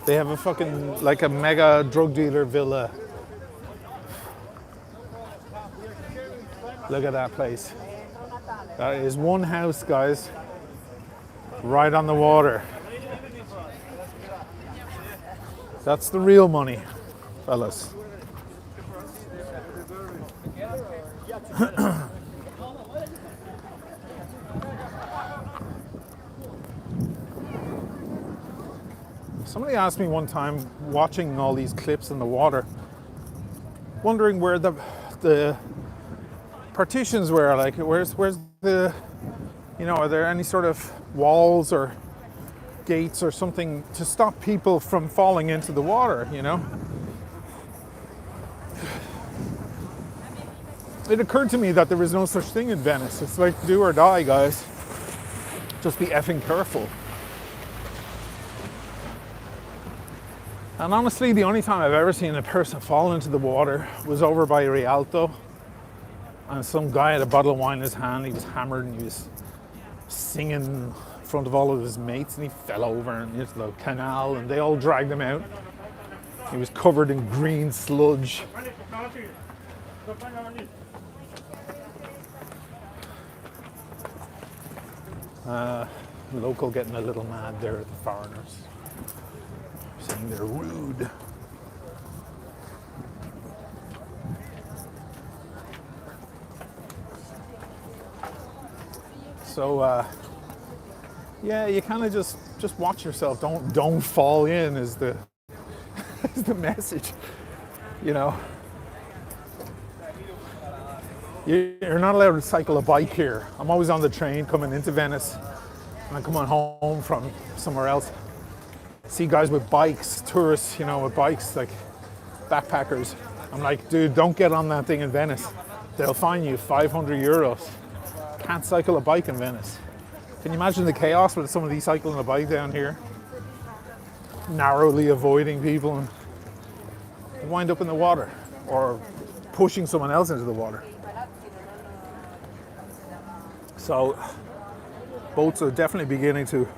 They have a fucking, like a mega drug dealer villa. Look at that place. That is one house, guys, right on the water. That's the real money, fellas. Somebody asked me one time, watching all these clips in the water, wondering where the partitions were. Like, where's the, you know, are there any sort of walls or gates or something to stop people from falling into the water, you know? It occurred to me that there is no such thing in Venice. It's like do or die, guys. Just be effing careful. And honestly, the only time I've ever seen a person fall into the water was over by Rialto. And some guy had a bottle of wine in his hand. He was hammered and he was singing in front of all of his mates, and he fell over into the canal, and they all dragged him out. He was covered in green sludge. Local getting a little mad there at the foreigners, saying they're rude. So yeah, you kind of just watch yourself. Don't fall in is the is the message. You know, you're not allowed to cycle a bike here. I'm always on the train coming into Venice, and I'm coming home from somewhere else. See guys with bikes, tourists, you know, with bikes, like backpackers. I'm like, dude, don't get on that thing in Venice. They'll fine you 500 euros. Can't cycle a bike in Venice. Can you imagine the chaos with somebody cycling a bike down here? Narrowly avoiding people and wind up in the water or pushing someone else into the water. So boats are definitely beginning to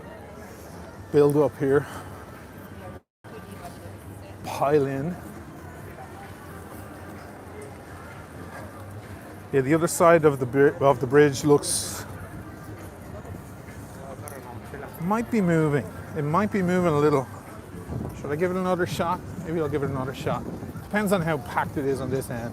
build up here, pile in. Yeah, the other side of the bridge looks, might be moving. It might be moving a little. Should I give it another shot? Maybe I'll give it another shot. Depends on how packed it is on this end.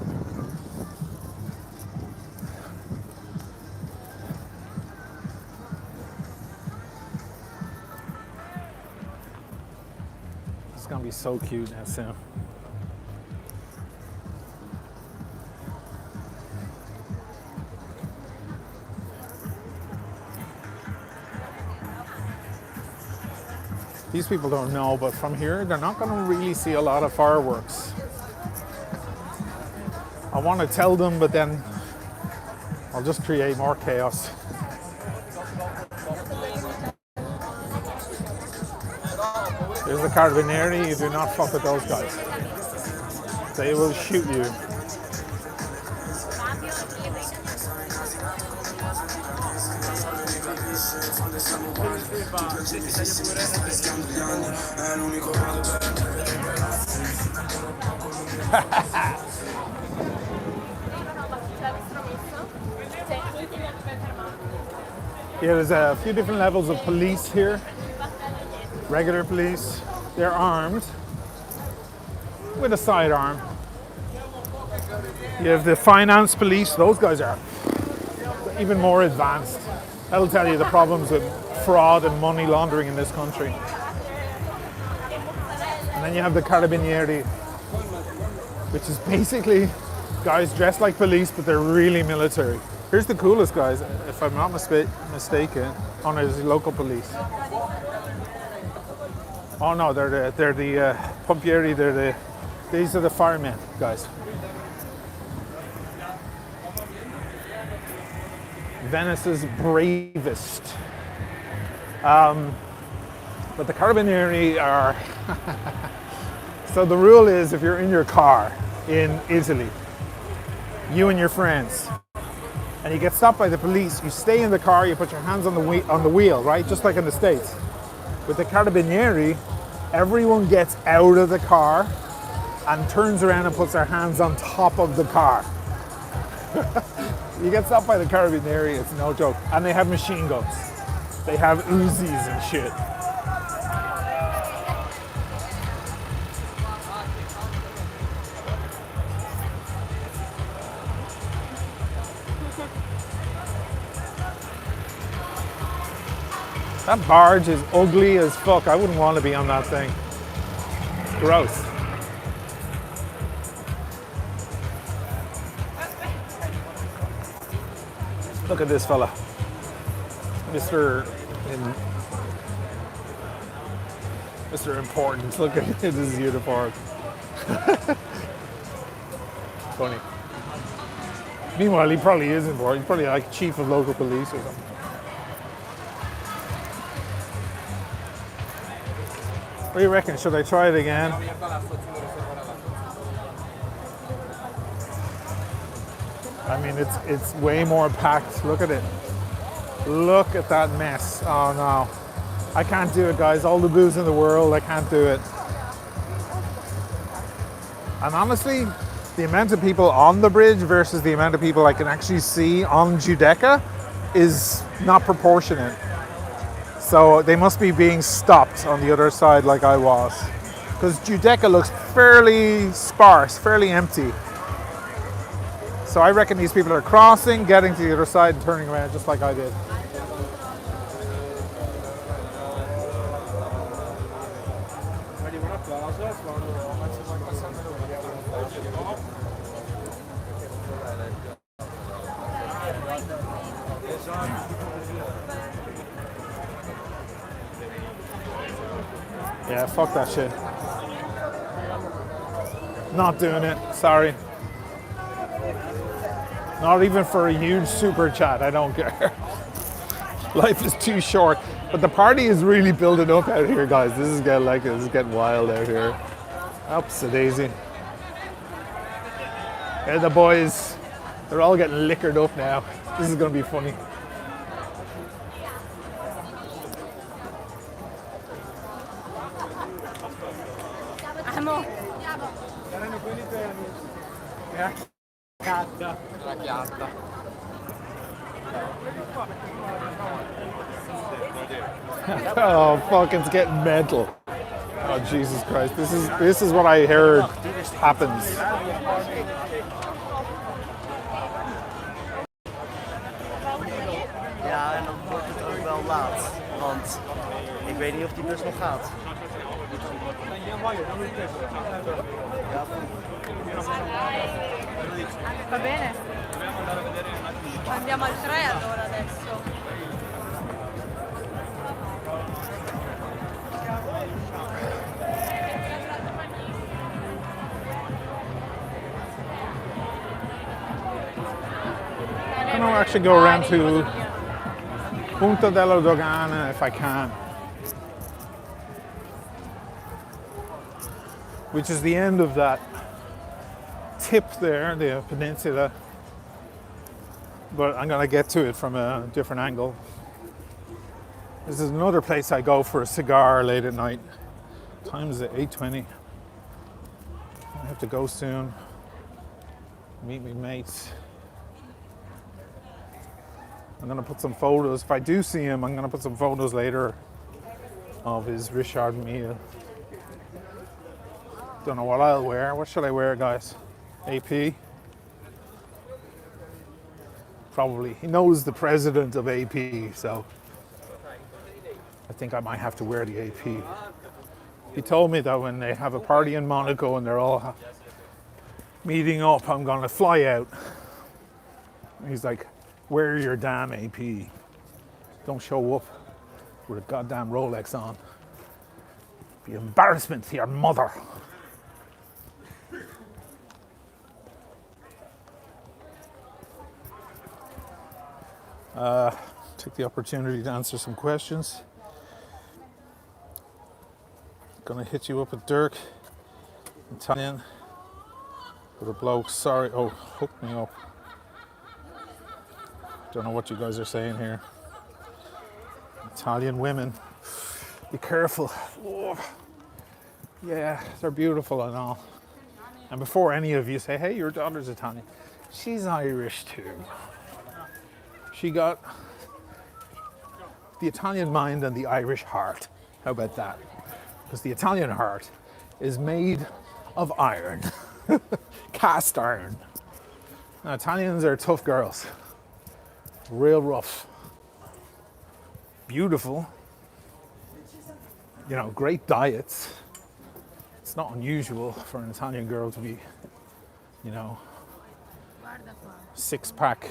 It's gonna be so cute now soon. These people don't know, but from here, they're not going to really see a lot of fireworks. I want to tell them, but then I'll just create more chaos. Here's the Carabinieri. You do not fuck with those guys. They will shoot you. Yeah, there's a few different levels of police here. Regular police, they're armed with a sidearm. You have the finance police, those guys are even more advanced. That'll tell you the problems with fraud and money laundering in this country. And then you have the Carabinieri, which is basically guys dressed like police, but they're really military. Here's the coolest guys, if I'm not mistaken. Oh no, there's the local police. Oh no, they're the pompieri. These are the firemen, guys. Venice's bravest. But the Carabinieri are. So the rule is, if you're in your car in Italy, you and your friends, and you get stopped by the police, you stay in the car, you put your hands on the wheel, right? Just like in the States. With the Carabinieri, everyone gets out of the car and turns around and puts their hands on top of the car. You get stopped by the Carabinieri, it's no joke. And they have machine guns. They have Uzis and shit. That barge is ugly as fuck. I wouldn't want to be on that thing. It's gross. Look at this fella. Mr. Important. Look at his uniform. Funny. Meanwhile, he probably is important. He's probably like chief of local police or something. What do you reckon? Should I try it again? I mean, it's way more packed. Look at it. Look at that mess. Oh no. I can't do it, guys. All the booze in the world, I can't do it. And honestly, the amount of people on the bridge versus the amount of people I can actually see on Giudecca is not proportionate. So they must be being stopped on the other side like I was. Because Giudecca looks fairly sparse, fairly empty. So I reckon these people are crossing, getting to the other side and turning around just like I did. Yeah, fuck that shit. Not doing it, sorry. Not even for a huge super chat, I don't care. Life is too short. But the party is really building up out here, guys. This is getting wild out here. Ups a daisy. Yeah, the boys, they're all getting liquored up now. This is gonna be funny. Oh fuck, it's getting mental. Oh Jesus Christ, this is what I heard happens. Ja, en dan wordt het ook wel laat. Want ik weet niet of die bus nog gaat. Va bene? Andiamo al 3 allora adesso. I'm gonna actually go around to Punta della Dogana if I can. Which is the end of that tip there, the peninsula. But I'm gonna get to it from a different angle. This is another place I go for a cigar late at night. Time is at 8:20. I have to go soon. Meet me mates. I'm gonna put some photos. If I do see him, I'm gonna put some photos later of his Richard Mille. Don't know what I'll wear. What should I wear, guys? AP? Probably. He knows the president of AP, so I think I might have to wear the AP. He told me that when they have a party in Monaco and they're all meeting up, I'm gonna fly out. He's like, wear your damn AP. Don't show up with a goddamn Rolex on. Be an embarrassment to your mother. Take the opportunity to answer some questions. Gonna hit you up with Dirk, Italian, with a bloke. Sorry, oh, hook me up. Don't know what you guys are saying here. Italian women, be careful. Oh. Yeah, they're beautiful and all. And before any of you say, hey, your daughter's Italian, she's Irish too. She got the Italian mind and the Irish heart. How about that? Because the Italian heart is made of iron, cast iron. Now, Italians are tough girls, real rough, beautiful, you know, great diets. It's not unusual for an Italian girl to be, you know, six-pack,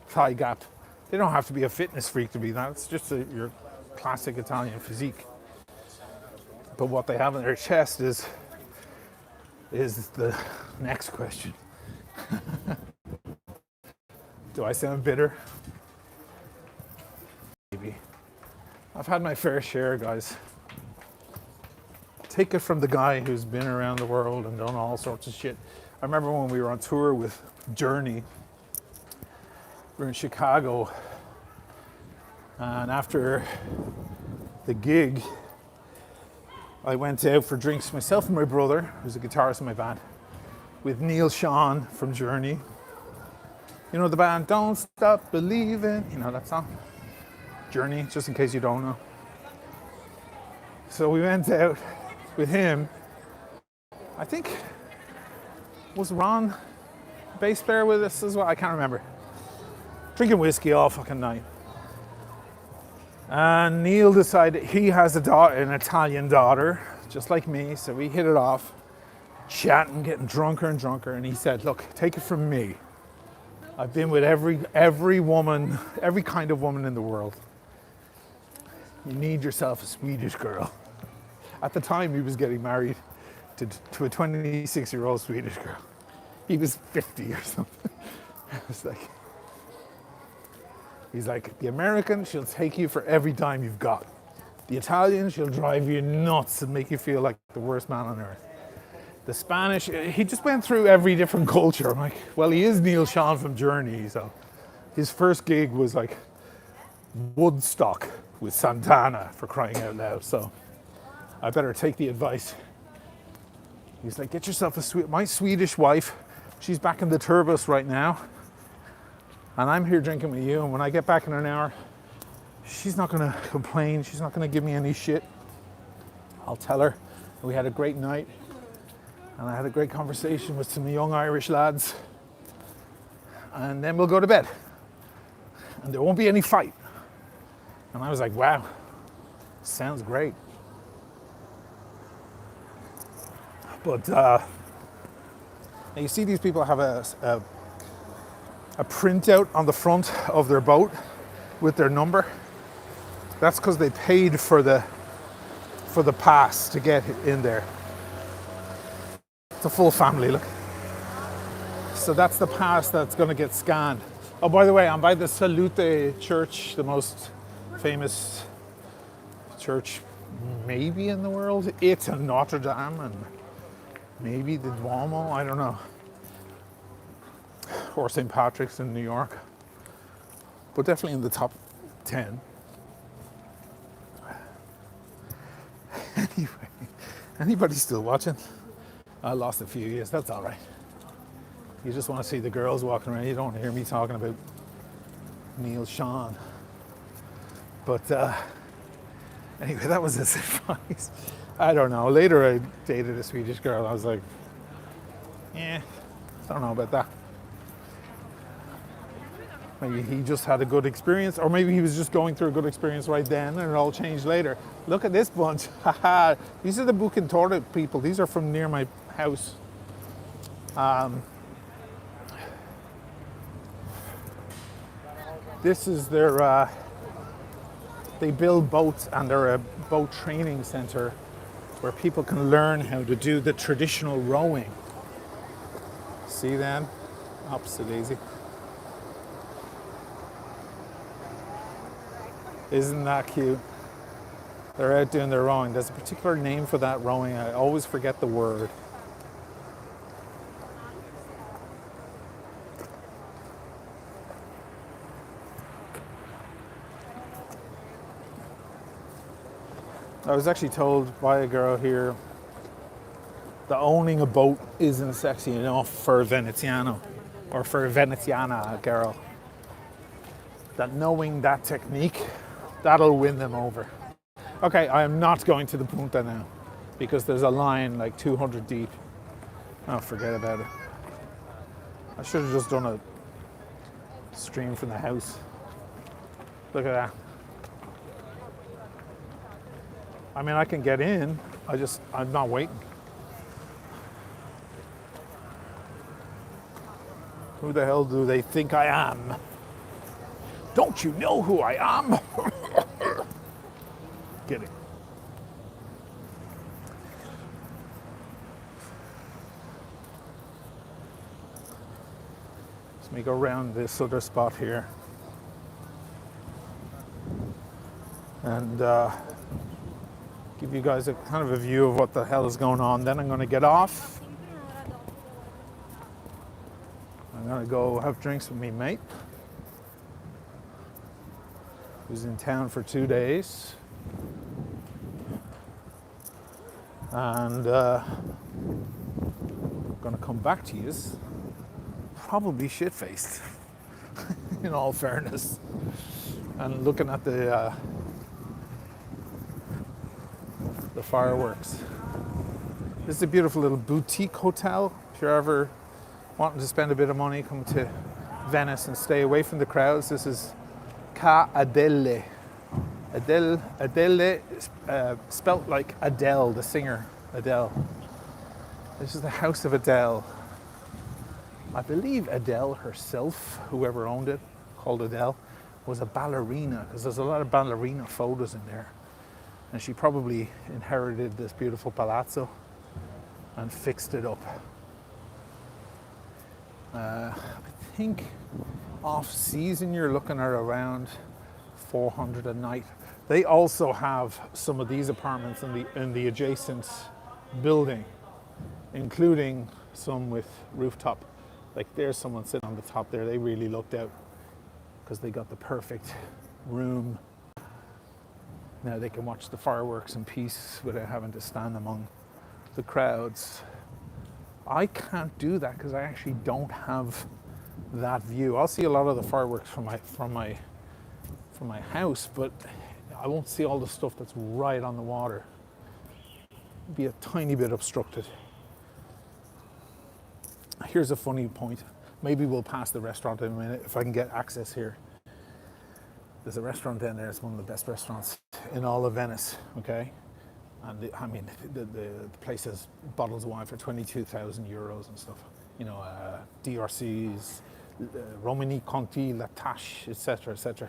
thigh gap. They don't have to be a fitness freak to be that. It's just your classic Italian physique. But what they have in their chest is the next question. Do I sound bitter? Maybe. I've had my fair share, guys. Take it from the guy who's been around the world and done all sorts of shit. I remember when we were on tour with Journey, we were in Chicago, and after the gig, I went out for drinks, myself and my brother, who's a guitarist in my band, with Neil Sean from Journey. You know the band, Don't Stop Believing, you know that song? Journey, just in case you don't know. So we went out with him. I think, was Ron bass player with us as well? I can't remember. Drinking whiskey all fucking night. And Neil decided he has an Italian daughter, just like me, so we hit it off, chatting, getting drunker and drunker, and he said, look, take it from me. I've been with every woman, every kind of woman in the world. You need yourself a Swedish girl. At the time, he was getting married to a 26-year-old Swedish girl. He was 50 or something. He's like, the American, she'll take you for every dime you've got. The Italian, she'll drive you nuts and make you feel like the worst man on earth. The Spanish, he just went through every different culture. I'm like, well, he is Neil Sean from Journey, so his first gig was like Woodstock with Santana, for crying out loud, so I better take the advice. He's like, get yourself my Swedish wife, she's back in the turbos right now, and I'm here drinking with you, and when I get back in an hour, she's not gonna complain, she's not gonna give me any shit. I'll tell her we had a great night, and I had a great conversation with some young Irish lads, and then we'll go to bed, and there won't be any fight. And I was like, wow, sounds great. But you see these people have a printout on the front of their boat with their number. That's because they paid for the pass to get in there. It's a full family, look. So that's the pass that's going to get scanned. Oh, by the way, I'm by the Salute Church, the most famous church maybe in the world. It's in Notre Dame and maybe the Duomo, I don't know. Or St. Patrick's in New York. But definitely in the top 10. Anyway, anybody still watching? I lost a few years, that's all right. You just want to see the girls walking around. You don't want to hear me talking about Neil Sean. But anyway, that was a surprise. I don't know. Later I dated a Swedish girl. I was like, I don't know about that. Maybe he just had a good experience, or maybe he was just going through a good experience right then and it all changed later. Look at this bunch. Haha. These are the Redentore people. These are from near my house. This is their, they build boats, and they're a boat training center where people can learn how to do the traditional rowing. See them? Ops, daisy. Isn't that cute? They're out doing their rowing. There's a particular name for that rowing. I always forget the word. I was actually told by a girl here that owning a boat isn't sexy enough for a Veneziano. or for a Veneziana girl, that knowing that technique, that'll win them over. Okay, I am not going to the Punta now because there's a line like 200 deep. Oh, forget about it. I should have just done a stream from the house. Look at that. I mean, I can get in, I'm not waiting. Who the hell do they think I am? Don't you know who I am? Kidding. Let me go around this other spot here. And give you guys a kind of a view of what the hell is going on. Then I'm going to get off. I'm going to go have drinks with me mate, who's in town for 2 days. And I'm going to come back to you, probably shit-faced, in all fairness. And looking at the fireworks. This is a beautiful little boutique hotel. If you're ever wanting to spend a bit of money, come to Venice and stay away from the crowds. This is Ca Adele. Adele, spelt like Adele, the singer Adele. This is the house of Adele. I believe Adele herself, whoever owned it, called Adele, was a ballerina, because there's a lot of ballerina photos in there. And she probably inherited this beautiful palazzo and fixed it up. I think off season you're looking at around 400 a night. They also have some of these apartments in the adjacent building, including some with rooftop. Like there's someone sitting on the top there. They really lucked out because they got the perfect room. Now they can watch the fireworks in peace without having to stand among the crowds. I can't do that because I actually don't have that view. I'll see a lot of the fireworks from my house, but I won't see all the stuff that's right on the water. It'll be a tiny bit obstructed. Here's a funny point. Maybe we'll pass the restaurant in a minute if I can get access here. There's a restaurant down there. It's one of the best restaurants in all of Venice, okay? And the place has bottles of wine for 22,000 euros and stuff. You know, DRCs, Romani Conti, La Tâche, etc., etc.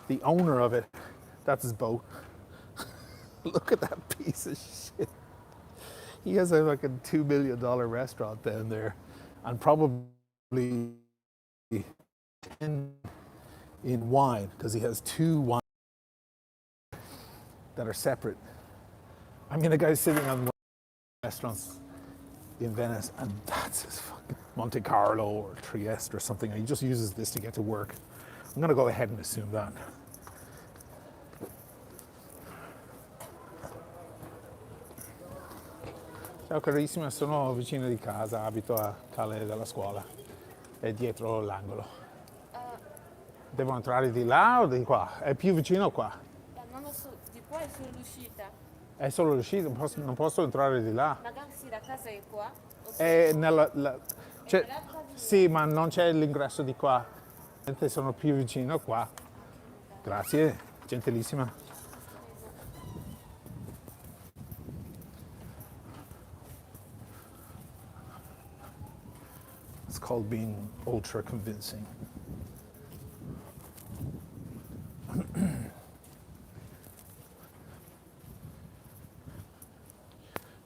The owner of it, that's his boat. Look at that piece of shit. He has a fucking $2 million restaurant down there, and probably 10 in wine, because he has 2 wine that are separate. I mean, the guy's sitting on one of the restaurants in Venice, and that's his fucking Monte Carlo or Trieste or something. And he just uses this to get to work. I'm going to go ahead and assume that. Ciao carissima, sono vicino di casa, abito a Calle della Scuola, è dietro l'angolo. Devo entrare di là o di qua? È più vicino qua? Non lo so, di qua è sull'uscita. È solo l'uscita, non posso entrare di là. Magari sì, la casa è qua. È sì, ma non c'è l'ingresso di qua. Sono più vicino qua. Grazie, gentilissima. It's called being ultra convincing.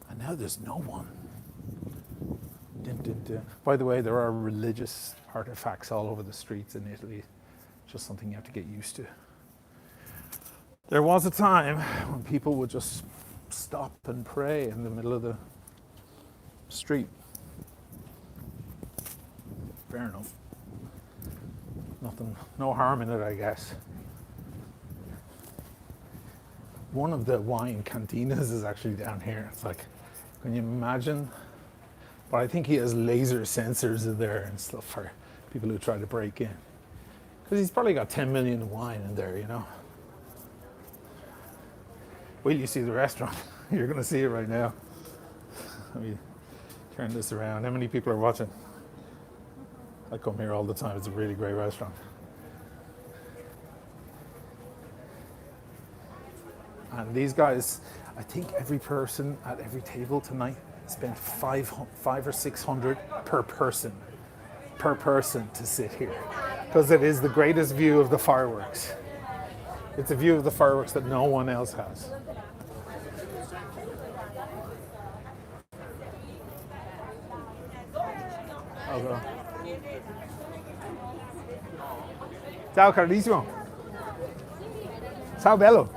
And now there's no one. Dun, dun, dun. By the way, there are religious artifacts all over the streets in Italy. Just something you have to get used to. There was a time when people would just stop and pray in the middle of the street. Fair enough. Nothing, no harm in it, I guess. One of the wine cantinas is actually down here. It's like, can you imagine? But I think he has laser sensors in there and stuff for people who try to break in. Because he's probably got 10 million of wine in there, you know. Wait till you see the restaurant. You're going to see it right now. Let me turn this around. How many people are watching? I come here all the time. It's a really great restaurant. And these guys, I think every person at every table tonight spent five or 600 per person to sit here, because it is the greatest view of the fireworks. It's a view of the fireworks that no one else has. Okay. Ciao carissimo. Ciao bello.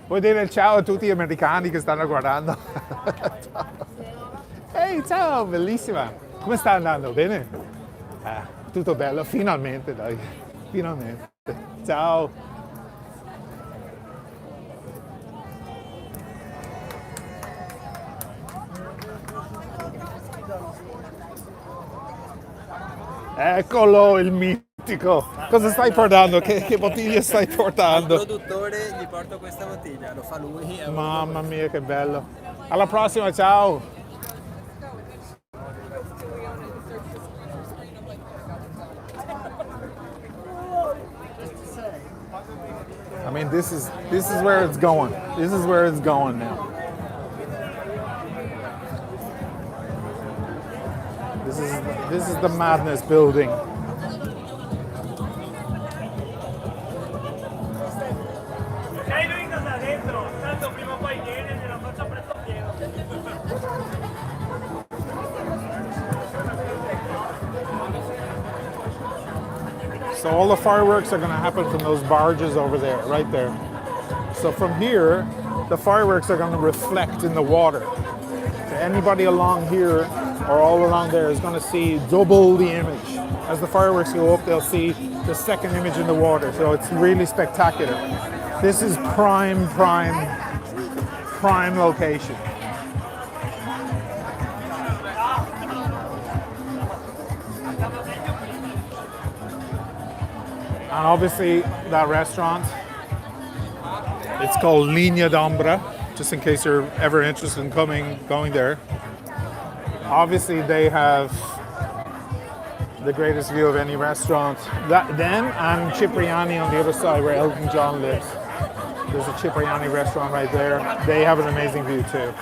Vuoi dire ciao a tutti gli americani che stanno guardando? Ehi, ciao, bellissima. Come sta andando? Bene? Tutto bello, finalmente, dai. Finalmente. Ciao. Eccolo il mitico. Cosa stai portando? Che bottiglia stai portando? Il produttore gli porto questa bottiglia, lo fa lui. Mamma mia, che bello. Alla prossima, ciao. I mean, this is where it's going. This is where it's going now. This is the madness building. So all the fireworks are going to happen from those barges over there, right there. So from here, the fireworks are going to reflect in the water. So anybody along here or all along there is going to see double the image. As the fireworks go up, they'll see the second image in the water. So it's really spectacular. This is prime location. And obviously that restaurant, it's called Linea d'Ombra, just in case you're ever interested in going there. Obviously they have the greatest view of any restaurant. Them and Cipriani on the other side where Elton John lives. There's a Cipriani restaurant right there. They have an amazing view too.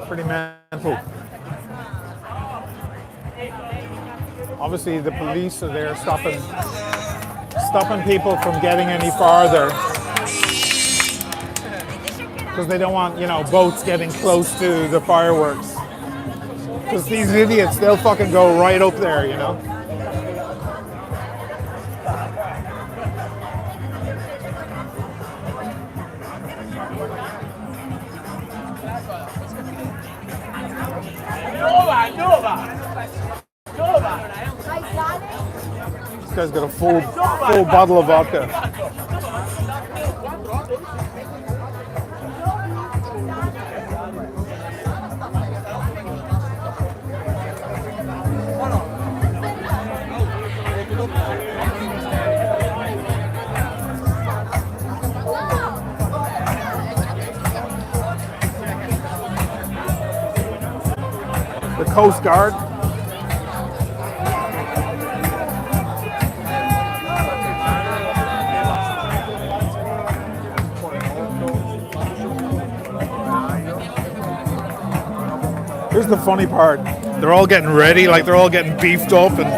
Pretty mental. Obviously the police are there stopping people from getting any farther because they don't want, boats getting close to the fireworks. Because these idiots, they'll fucking go right up there, This guy's got a full bottle of vodka. The Coast Guard. Here's the funny part. They're all getting ready, like they're all getting beefed up and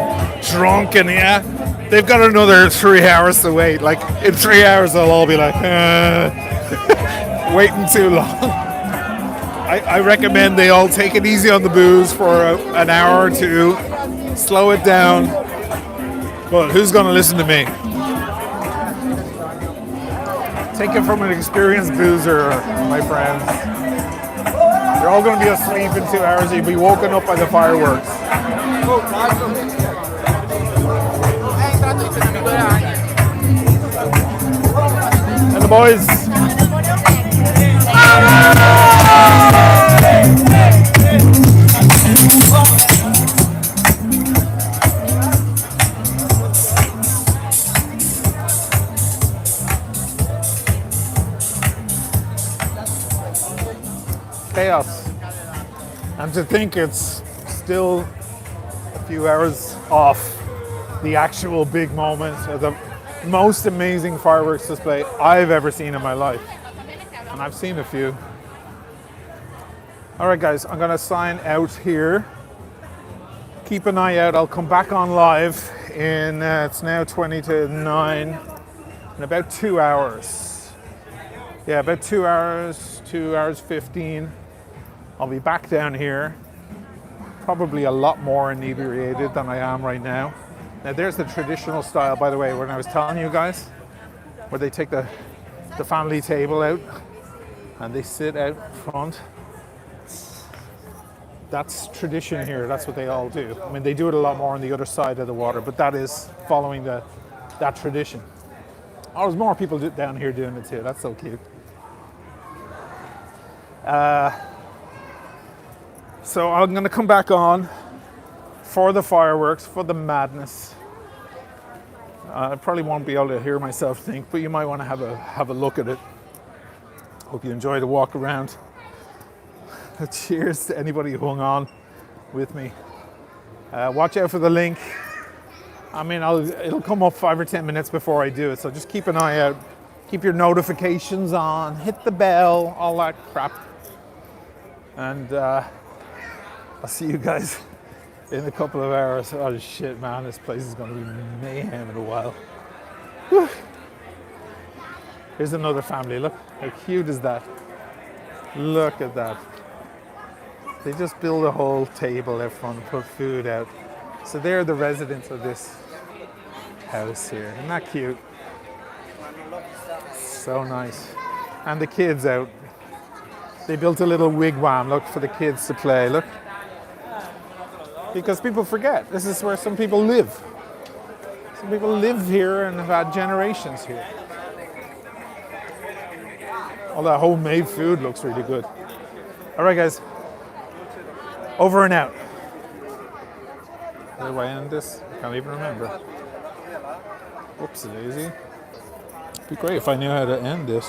drunk and yeah. they've got another 3 hours to wait. Like in 3 hours, they'll all be like, waiting too long. I recommend they all take it easy on the booze for an hour or two, slow it down. But who's going to listen to me? Take it from an experienced boozer, my friends. You're all going to be asleep in 2 hours. You'll be woken up by the fireworks. And the boys. Chaos. And to think it's still a few hours off the actual big moment of the most amazing fireworks display I've ever seen in my life. And I've seen a few. All right, guys, I'm going to sign out here. Keep an eye out. I'll come back on live in, it's now 20 to 9, in about 2 hours. Yeah, about 2 hours, 2 hours 15. I'll be back down here, probably a lot more inebriated than I am right now. Now there's the traditional style, by the way, when I was telling you guys, where they take the family table out and they sit out front. That's tradition here, that's what they all do. I mean, they do it a lot more on the other side of the water, but that is following that tradition. Oh, there's more people down here doing it too, that's so cute. So I'm going to come back on for the fireworks, for the madness. I probably won't be able to hear myself think, but you might want to have a look at it. Hope you enjoy the walk around. Cheers to anybody who hung on with me. Watch out for the link. I mean, it'll come up 5 or 10 minutes before I do it, so just keep an eye out. Keep your notifications on, hit the bell, all that crap. And I'll see you guys in a couple of hours. Oh shit, man, this place is going to be mayhem in a while. Whew. Here's another family. Look, how cute is that? Look at that. They just build a whole table out front and put food out. So they're the residents of this house here. Isn't that cute? So nice. And the kids out. They built a little wigwam, look, for the kids to play, look. Because people forget, this is where some people live. Some people live here and have had generations here. All that homemade food looks really good. All right, guys. Over and out. How do I end this? I can't even remember. Whoopsie daisy. It'd be great if I knew how to end this.